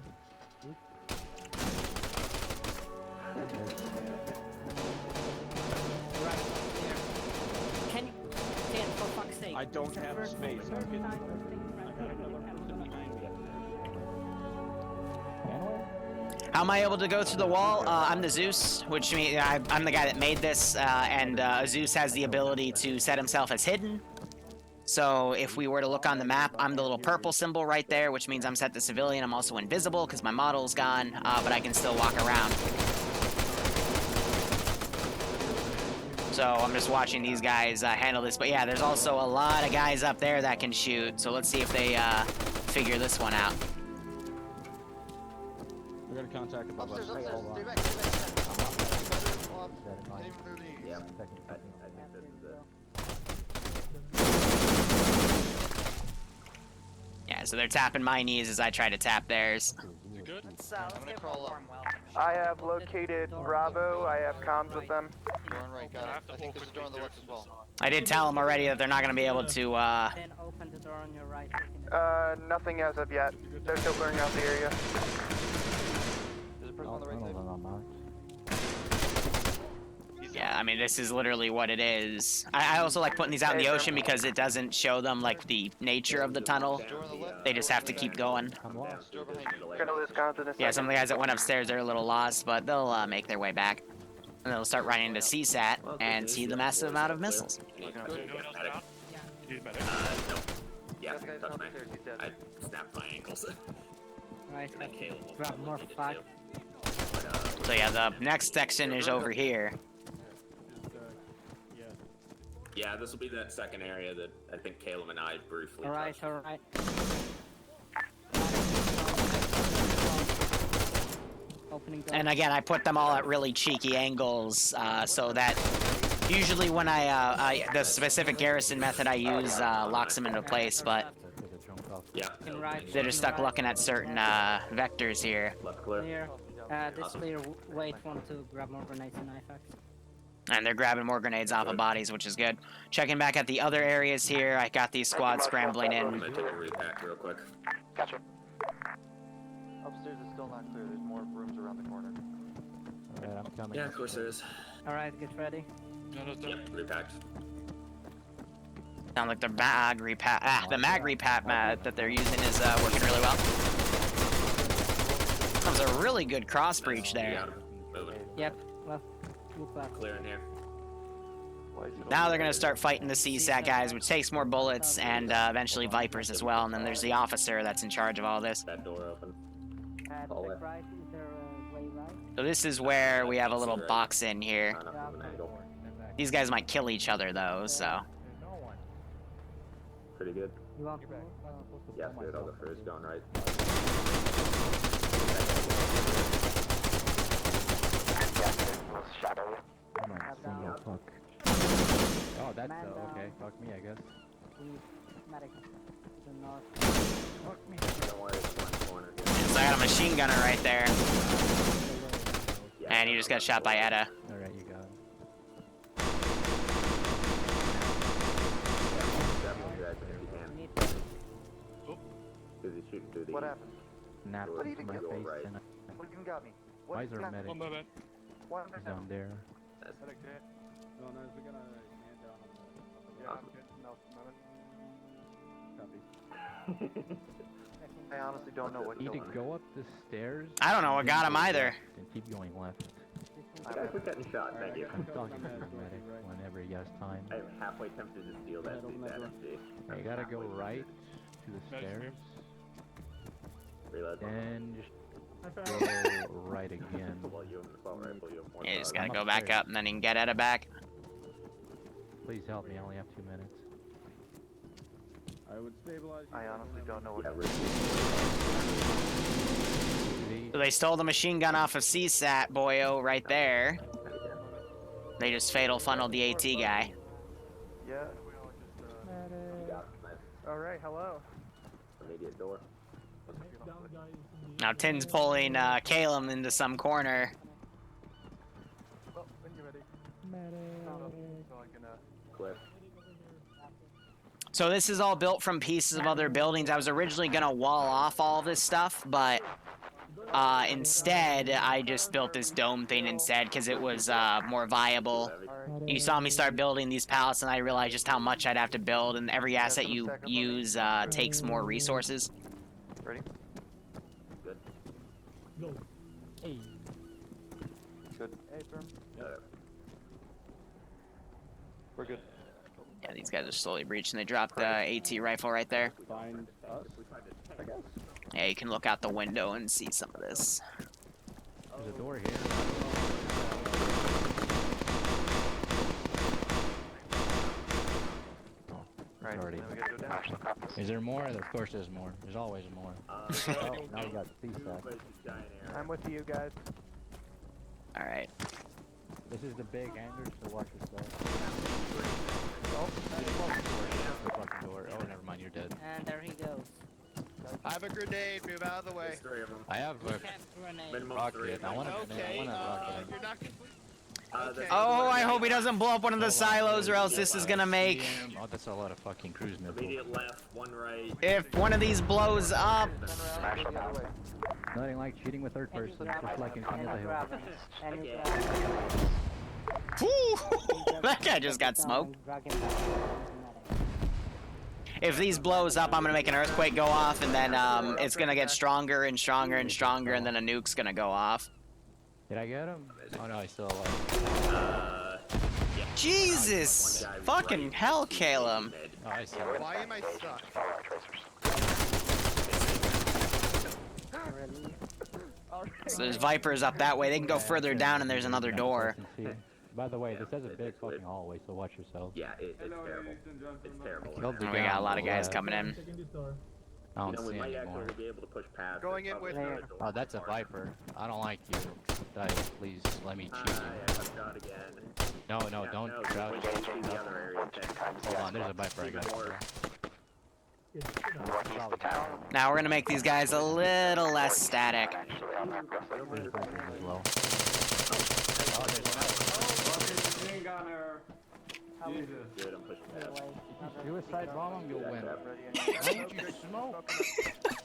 Can for fuck's sake. I don't have space. How am I able to go through the wall? I'm the Zeus, which means I'm the guy that made this, and Zeus has the ability to set himself as hidden. So if we were to look on the map, I'm the little purple symbol right there, which means I'm set to civilian. I'm also invisible because my model's gone, but I can still walk around. So I'm just watching these guys handle this. But yeah, there's also a lot of guys up there that can shoot. So let's see if they figure this one out. We're gonna contact above us. Yeah, I think this is it. Yeah, so they're tapping my knees as I try to tap theirs. You good? Let's get a warm well. I have located Bravo. I have comms with them. Going right, got it. I think there's a door on the left as well. I did tell them already that they're not going to be able to, Then open the door on your right. Nothing as of yet. They're still clearing out the area. There's a person on the right side. Yeah, I mean, this is literally what it is. I also like putting these out in the ocean because it doesn't show them, like, the nature of the tunnel. They just have to keep going. Yeah, some of the guys that went upstairs, they're a little lost, but they'll make their way back. And they'll start running into CSAT and see the massive amount of missiles. No. Yeah, touch my... I snapped my ankles. Right, grab more flag. So yeah, the next section is over here. Yeah, this will be that second area that I think Caleb and I briefly touched. Alright. And again, I put them all at really cheeky angles, so that usually when the specific Garrison method I use locks them into place, but yeah, they're just stuck looking at certain vectors here. Left clear. This clear, wait, want to grab more grenades and knife axe. And they're grabbing more grenades off of bodies, which is good. Checking back at the other areas here, I got these squads scrambling in. I'm gonna take a repack real quick. Gotcha. Upstairs is still not clear. There's more rooms around the corner. Alright, I'm coming. Yeah, of course there is. Alright, get ready. Yep, repacked. Sound like the mag repat. The mag repat that they're using is working really well. That was a really good cross breach there. Yep. Well, clear in here. Now they're gonna start fighting the CSAT guys, which takes more bullets and eventually Vipers as well. And then there's the officer that's in charge of all this. That door open. Right, is there a way right? So this is where we have a little box in here. These guys might kill each other though, so. Pretty good. You want Yeah, good. I'll go first. Going right. Oh, that's okay. Fuck me, I guess. Medic. The north. Fuck me. Don't worry, it's one corner. So I got a machine gunner right there. And he just got shot by Etta. Alright, you got it. What happened? Napped What do you into think my you face right? and What even got me? why is our medic What down there? No, we're gonna man down on the... Yeah, Okay. no, Copy. I honestly don't know what Either killed him. go up the stairs. I don't know what got him either. And keep going left. Guys, we're getting shot. Thank you. I'm talking to the medic whenever he has time. I'm halfway tempted to steal that CSAT. You gotta go right to the stairs. Reload. And just go right again. Yeah, you just gotta go back up and then you can get Etta back. Please help me, I only have 2 minutes. I would stabilize you. I honestly don't know what So they stole the machine gun off of CSAT, boyo, right there. They just fatal funneled the AT guy. Yeah. Alright, hello. Immediate door. Now Tin's pulling Calum into some corner. Well, when you're ready. So I can, Cliff. So this is all built from pieces of other buildings. I was originally gonna wall off all this stuff, but instead I just built this dome thing instead because it was more viable. You saw me start building these pallets and I realized just how much I'd have to build, and every asset you use takes more resources. Ready? Good. Go. Hey. Good. Hey, firm. We're good. Yeah, these guys are slowly breaching. They dropped the AT rifle right there. Find us, I guess. Yeah, you can look out the window and see some of this. There's a door here. Right, Already. now we gotta go down. Is there more? Of course there's more. There's always more. Oh, Now we got CSAT. I'm with you guys. Alright. This is the big hangar, so watch yourself. Oh, The fucking door. Oh, never mind, you're dead. And there he goes. I have a grenade. Move out of the way. There's 3 of them. I have a Grenade. Minimum 3 rocket. of I them. want a grenade. I want a rocket. You're not complete. Oh, I hope he doesn't blow up one of the silos, or else this is gonna make... Oh, that's a lot of fucking cruise missiles. Immediate left, 1 right. If one of these blows up... Nothing like cheating with third person, just like in King of the Hill. Whew, that guy just got smoked. If these blows up, I'm gonna make an earthquake go off, and then it's gonna get stronger and stronger and stronger, and then a nuke's gonna go off. Did I get him? Oh no, he's still alive. Yeah. Jesus! Fucking hell, Calum. Oh, I see. Why am I stuck? So there's Vipers up that way. They can go further down, and there's another door. By the way, this has a big fucking hallway, so watch yourself. Yeah, it's terrible. It's terrible. And we got a lot of guys coming in. I don't You know, we see might anymore. actually be able to push past. Going in with her. Oh, that's a Viper. I don't like you. Guys, please let me cheat Yeah, you. I'm shot again. No, no, Yeah, don't no, crouch. we can see the other area. Hold on, there's a Viper I got. Now we're gonna make these guys a little less static. There's Vipers as well. Machine gunner. Jesus. Good, I'm pushing past. Suicide bomb him, you'll win. Why would you smoke?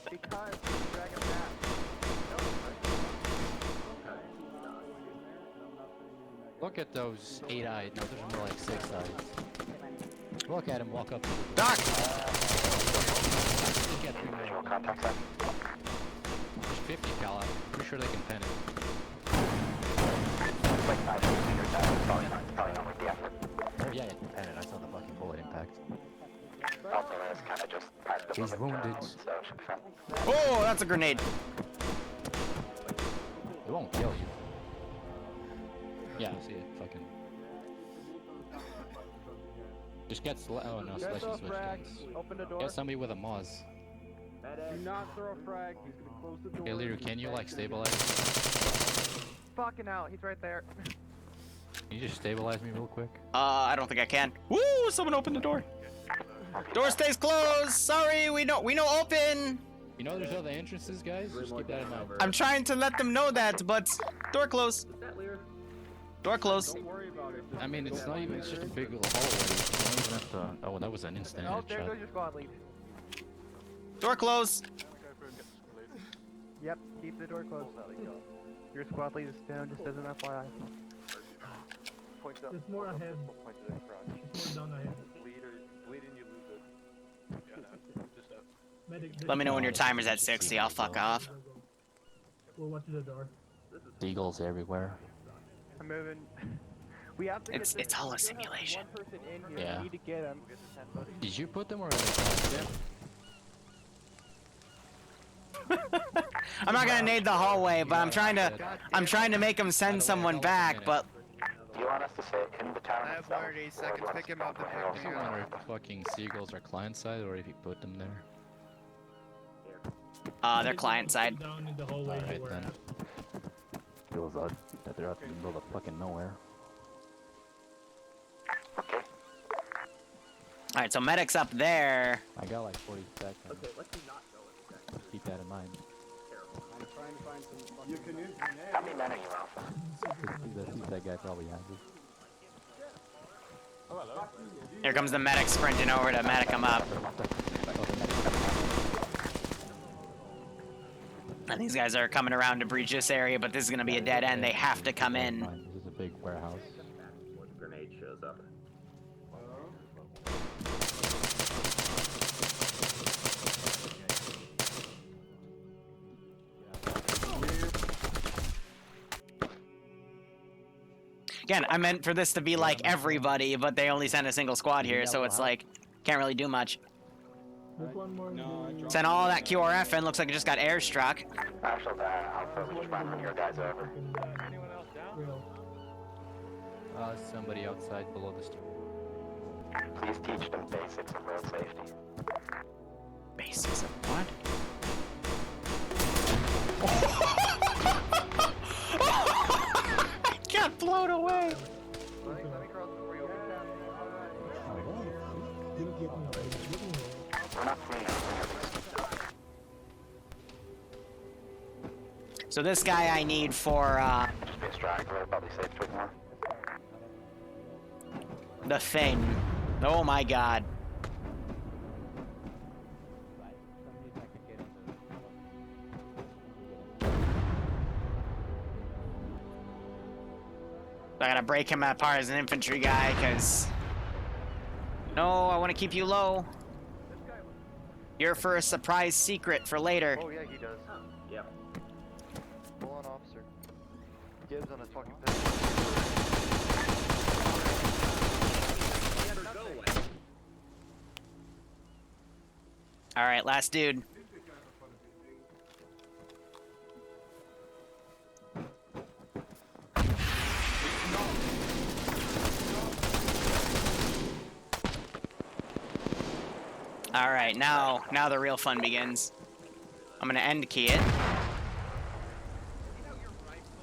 Because Dragon Back. Look at those 8-eyed. No, those are more like 6-eyed. Look at him walk up. Doc! Get 3 more. There's 50 cal out. Pretty sure they can pen it. Oh yeah, it can pen it. I saw the fucking bullet impact. He's wounded. Oh, that's a grenade. It won't kill you. Yeah, I see it. Fucking. Just get oh no, Get selection the switch. frags. Open the door. Get somebody with a Moz. Do not throw a frag. He's gonna close the door. Hey Liru, can you like stabilize? Fucking out. He's right there. Can you just stabilize me real quick? I don't think I can. Woo! Someone opened the door. Door stays closed. Sorry, we know open. You know there's other entrances, guys? Just keep that in mind. I'm trying to let them know that, but door closed. Door closed. Don't worry about it. I mean, it's not even, it's just a big little hallway. You don't even have to, oh, that was an instant Oh, there headshot. goes your squad lead. Door closed. Yep, keep the door closed. Your squad lead is down, just as an FYI. There's more ahead. There's more down ahead. Medic, Let me know when your timer's at 60. I'll fuck off. We're watching the door. Eagles everywhere. I'm moving. We have to get It's this- all a we have simulation. one person in here. Yeah. We need to get him. Did you put them or are they I'm not gonna nade the hallway, but I'm trying to make them send someone back, but You want us to sit in the town? I have 180 seconds. Pick him up and I pick him wonder up. if fucking seagulls are client side or if you put them there. they're client side. Down in the hallway. Alright we're then. at. Feels odd that they're out in the middle of fucking nowhere. Alright, so medic's up there. I got like 40 seconds. Okay, let's not go in a second. Keep that in mind. I'm trying to find some. You can use How many men are you, Alpha? The that guy probably has it. Oh, hello. Here comes the medic sprinting over to medic him up. And these guys are coming around to breach this area, but this is gonna be a dead end. They have to come in. This is a big warehouse. When the grenade shows up. Again, I meant for this to be like everybody, but they only sent a single squad here, so it's like, can't really do much. There's one more. Sent all that QRF in, looks like it just got airstruck. Marshal, Alpha, we just ran one of your guys over. Anyone else down? Real. Somebody outside below the store. Please teach them basics of road safety. Basics of what? I got blown away. Let me cross before you open down. We're not seeing anything. So this guy I need for, Just be a straggler, probably safe to ignore. the thing. Oh my god. I gotta break him apart as an infantry guy, because... No, I want to keep you low. You're for a surprise secret for later. Oh, yeah, he does. Yep. Full on officer. Gibbs on his fucking pistol. Alright, last dude. Alright, now the real fun begins. I'm gonna end key it.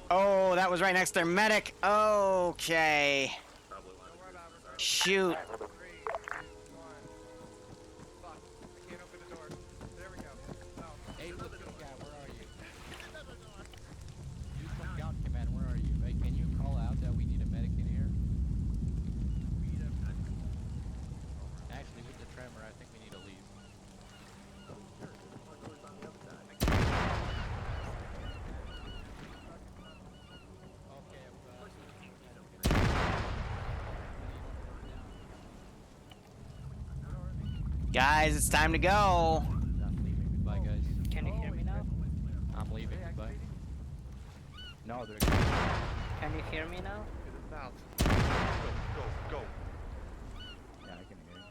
Oh, that was right next to their medic. Okay. Shoot. Hey, look, guy, where are you? Houston Scout Command, where are you? Hey, can you call out that we need a medic in here? Actually, with the tremor, I think we need to leave. Guys, it's time to go. I'm leaving. Goodbye, guys. Can you hear me now? I'm leaving. Goodbye. No, they're. Can you hear me now? To the south. Go. Yeah, I can hear you.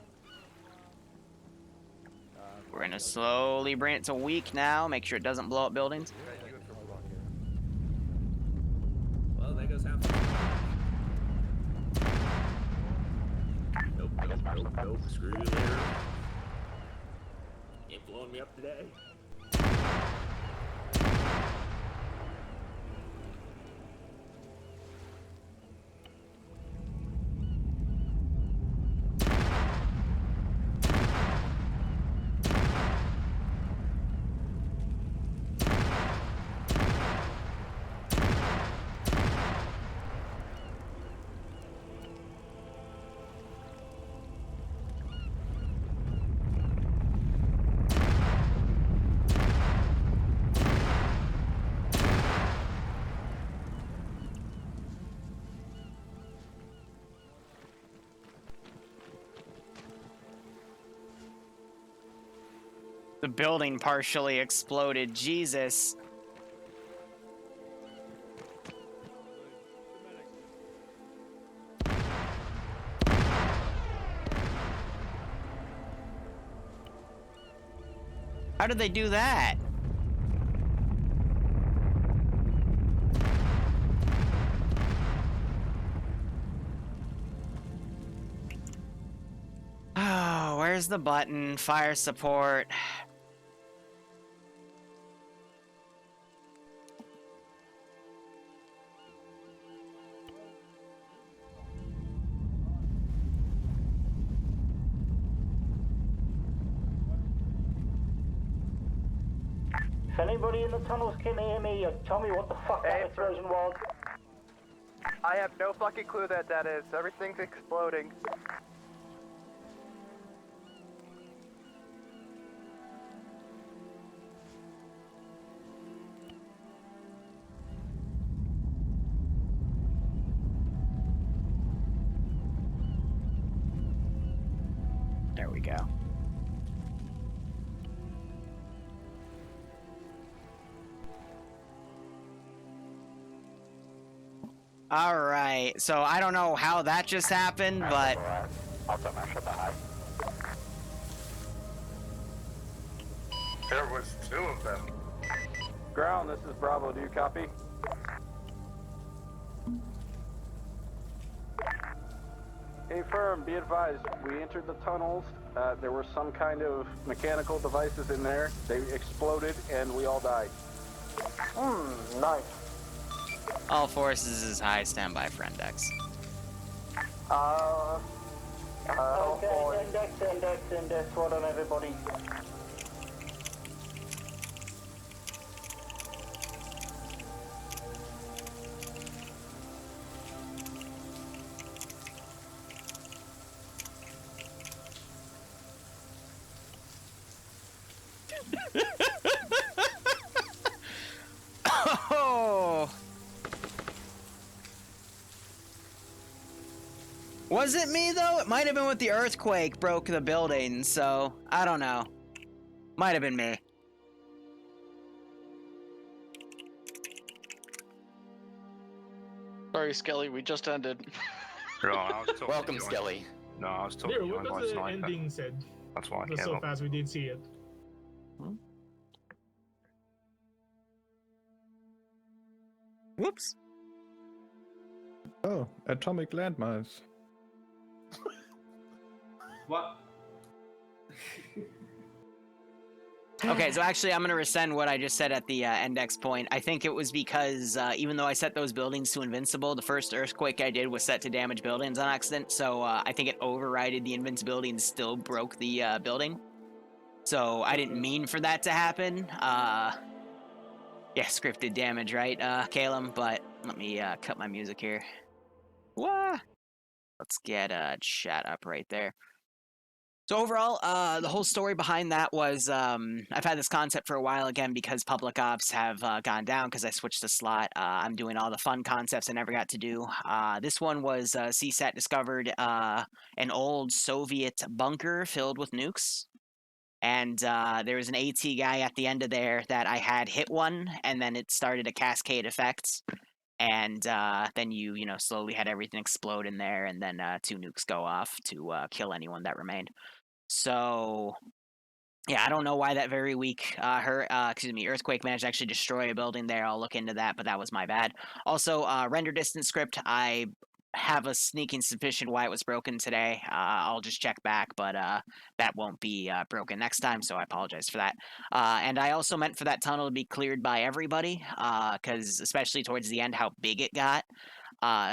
We're gonna slowly bring it to weak now. Make sure it doesn't blow up buildings. Well, there goes half. Nope. Screw you there. Ain't blowing me up today. The building partially exploded. Jesus. How did they do that? Oh, where's the button? Fire support. If anybody in the tunnels can hear me, tell me what the fuck that explosion was. I have no fucking clue that is. Everything's exploding. There we go. All right, so I don't know how that just happened, but Also, Marshal behind. There was 2 of them. Ground, this is Bravo. Do you copy? Hey, firm, be advised. We entered the tunnels. There were some kind of mechanical devices in there. They exploded, and we all died. Nice. all forces is high. Stand by for index. Okay, index. Well done, everybody. Oh. Was it me though? It might have been with the earthquake broke the building, so I don't know. Might have been me. Sorry, Skelly, we just ended. No, I was told Welcome, to join. Skelly. No, I was told There, to what join by does the sniper. ending said? That's why I It was came so up. fast we didn't see it. Whoops. Oh, atomic landmines. What? Okay, so actually I'm going to rescind what I just said at the index point. I think it was because even though I set those buildings to invincible, the first earthquake I did was set to damage buildings on accident, so I think it overrided the invincibility and still broke the building. So I didn't mean for that to happen. Yeah, scripted damage, right, Calum? But let me cut my music here. Wah! Let's get chat up right there. So overall, the whole story behind that was I've had this concept for a while again because public ops have gone down because I switched the slot. I'm doing all the fun concepts I never got to do. This one was CSAT discovered an old Soviet bunker filled with nukes. And there was an AT guy at the end of there that I had hit one, and then it started a cascade effect. And then you slowly had everything explode in there, and then 2 nukes go off to kill anyone that remained. So, yeah, I don't know why that very weak earthquake managed to actually destroy a building there. I'll look into that, but that was my bad. Also, render distance script, I have a sneaking suspicion why it was broken today. I'll just check back, but that won't be broken next time, so I apologize for that. And I also meant for that tunnel to be cleared by everybody, because especially towards the end, how big it got.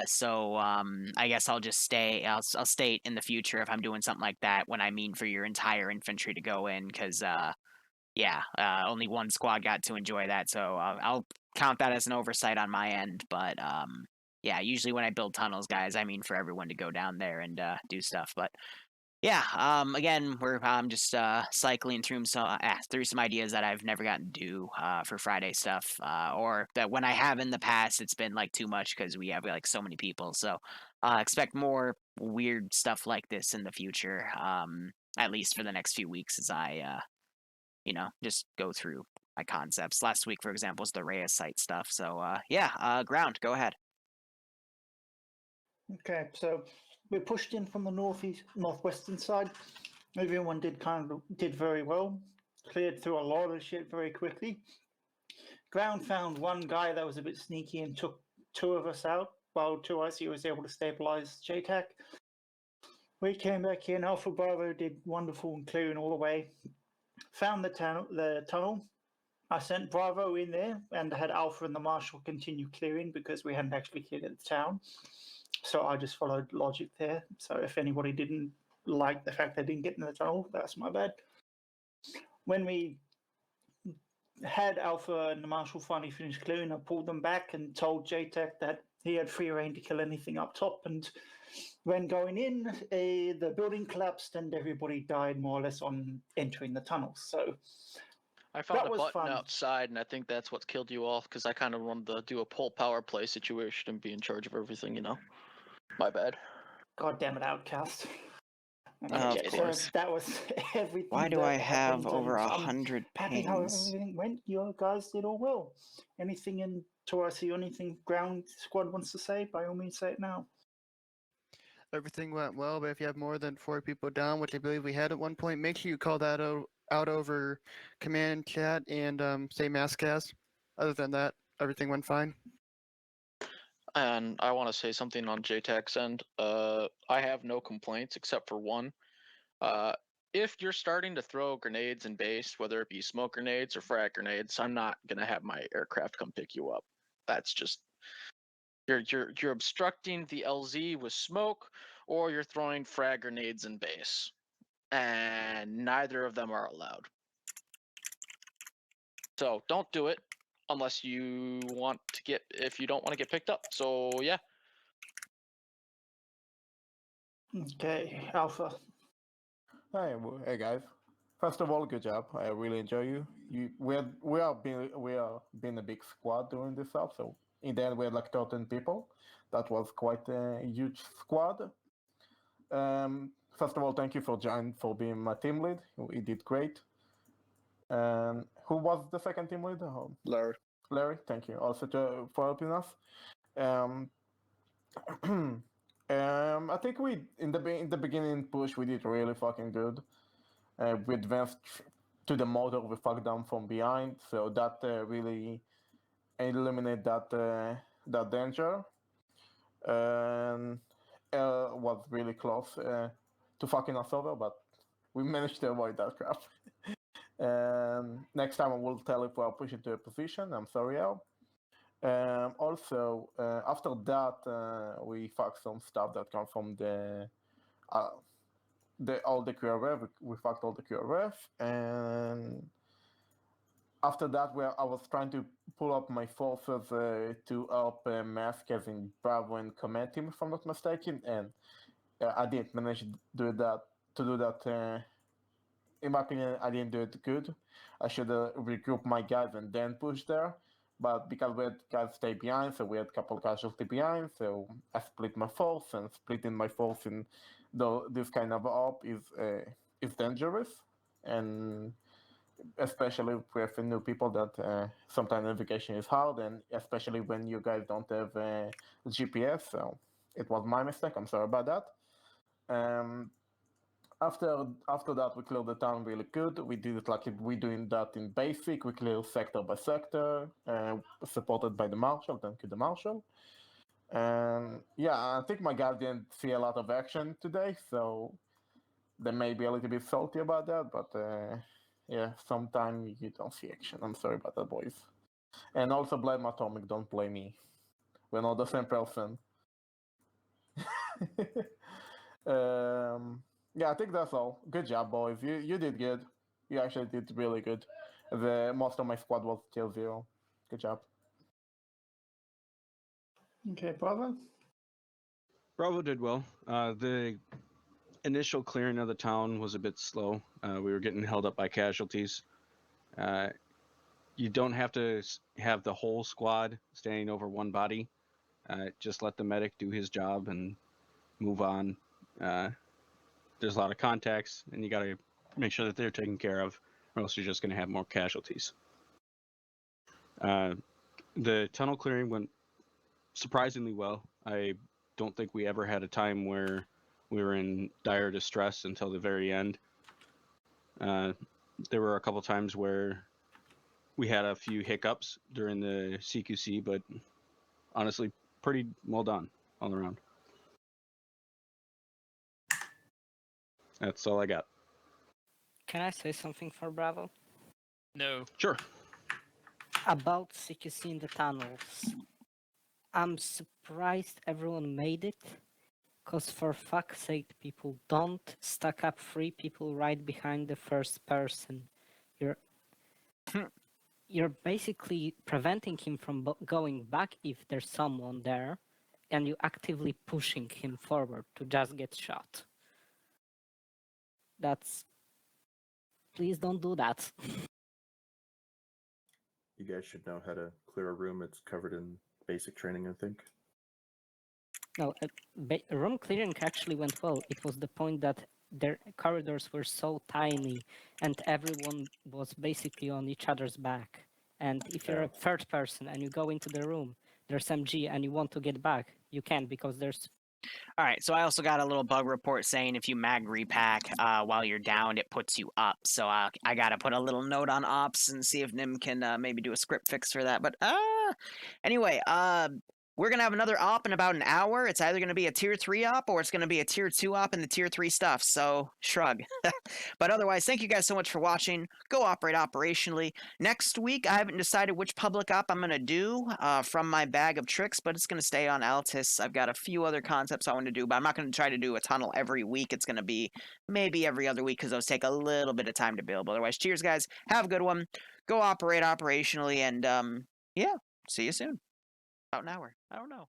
So I guess I'll just stay. I'll state in the future if I'm doing something like that when I mean for your entire infantry to go in, because only one squad got to enjoy that. So I'll count that as an oversight on my end. But yeah, usually when I build tunnels, guys, I mean for everyone to go down there and do stuff. But yeah, again, I'm just cycling through some ideas that I've never gotten to do for Friday stuff, or that when I have in the past, it's been like too much because we have like so many people. So expect more weird stuff like this in the future, at least for the next few weeks as I, just go through my concepts. Last week, for example, was the Reyes site stuff. So yeah, ground, go ahead. Okay, so we pushed in from the northwestern side. Everyone did very well. Cleared through a lot of shit very quickly. Ground found one guy that was a bit sneaky and took 2 of us out. While to us, he was able to stabilize JTAC. We came back in. Alpha Bravo did wonderful and clearing all the way. Found the tunnel. I sent Bravo in there and had Alpha and the Marshal continue clearing because we hadn't actually cleared the town. So I just followed logic there. So if anybody didn't like the fact they didn't get in the tunnel, that's my bad. When we had Alpha and the Marshal finally finished clearing, I pulled them back and told JTech that he had free reign to kill anything up top. And when going in, the building collapsed and everybody died more or less on entering the tunnels. So I found that a was button fun. outside, and I think that's what killed you off, because I kind of wanted to do a pull power play situation and be in charge of everything, you know? My bad. God damn it, Outcast. Of course. That was everything. Why do that I have happened, over and 100 happy how pings? everything went. You guys did all well. Anything in Taurasi or anything ground squad wants to say, by all means say it now. Everything went well, but if you have more than 4 people down, which I believe we had at one point, make sure you call that out over command chat and say masscast. Other than that, everything went fine. And I want to say something on JTAC's end. I have no complaints except for one. If you're starting to throw grenades in base, whether it be smoke grenades or frag grenades, I'm not gonna have my aircraft come pick you up. That's just you're obstructing the LZ with smoke, or you're throwing frag grenades in base, and neither of them are allowed. So don't do it unless you want to get, if you don't want to get picked up. So yeah. Okay, Alpha. Hey guys. First of all, good job. I really enjoy you. We are being a big squad during this up. So in the end, we had like 13 people. That was quite a huge squad. First of all, thank you for being my team lead. You did great. Who was the second team lead? Larry. Larry, thank you also for helping us. I think we in the beginning push we did really fucking good. We advanced to the Mortar, we fucked them from behind, so that really eliminated that danger. And was really close to fucking us over, but we managed to avoid that crap. Next time I will tell if we are pushing to a position. I'm sorry, Al. Also, after that, we fucked some stuff that come from all the QRF. We fucked all the QRF, and after that, I was trying to pull up my forces to help Mask as in Bravo and Command Team, if I'm not mistaken, and I didn't manage to do that. In my opinion, I didn't do it good. I should regroup my guys and then push there. But because we had guys stay behind, so we had a couple casualty behind, so I split my force, and splitting my force in this kind of op is dangerous, and especially with new people that sometimes navigation is hard, and especially when you guys don't have GPS. So it was my mistake. I'm sorry about that. After that, we cleared the town really good. We did it like we're doing that in basic. We clear sector by sector, supported by the Marshal. Thank you, the Marshal. And yeah, I think my guys didn't see a lot of action today, so they may be a little bit salty about that. But yeah, sometimes you don't see action. I'm sorry about that, boys. And also blame Atomic. Don't blame me. We're not the same person. Yeah, I think that's all. Good job, boys. You did good. You actually did really good. Most of my squad was tier 0. Good job. Okay, Bravo. Bravo did well. The initial clearing of the town was a bit slow. We were getting held up by casualties. You don't have to have the whole squad standing over one body. Just let the medic do his job and move on. There's a lot of contacts, and you got to make sure that they're taken care of, or else you're just going to have more casualties. The tunnel clearing went surprisingly well. I don't think we ever had a time where we were in dire distress until the very end. There were a couple times where we had a few hiccups during the CQC, but honestly, pretty well done all around. That's all I got. Can I say something for Bravo? No. Sure. About CQC in the tunnels. I'm surprised everyone made it, because for fuck's sake, people don't stack up 3 people right behind the first person. you're basically preventing him from going back if there's someone there, and you actively pushing him forward to just get shot. That's... Please don't do that. You guys should know how to clear a room. It's covered in basic training, I think. No, room clearing actually went well. It was the point that their corridors were so tiny and everyone was basically on each other's back. And if you're a third person and you go into the room, there's MG and you want to get back, you can't because there's... All right, so I also got a little bug report saying if you mag repack while you're down, it puts you up. So I got to put a little note on ops and see if Nim can maybe do a script fix for that. But anyway, we're going to have another op in about an hour. It's either going to be a tier 3 op or it's going to be a tier 2 op in the tier 3 stuff. So shrug. But otherwise, thank you guys so much for watching. Go operate operationally. Next week, I haven't decided which public op I'm going to do from my bag of tricks, but it's going to stay on Altis. I've got a few other concepts I want to do, but I'm not going to try to do a tunnel every week. It's going to be maybe every other week because those take a little bit of time to build. But otherwise, cheers, guys. Have a good one. Go operate operationally, and yeah, see you soon. About an hour. I don't know.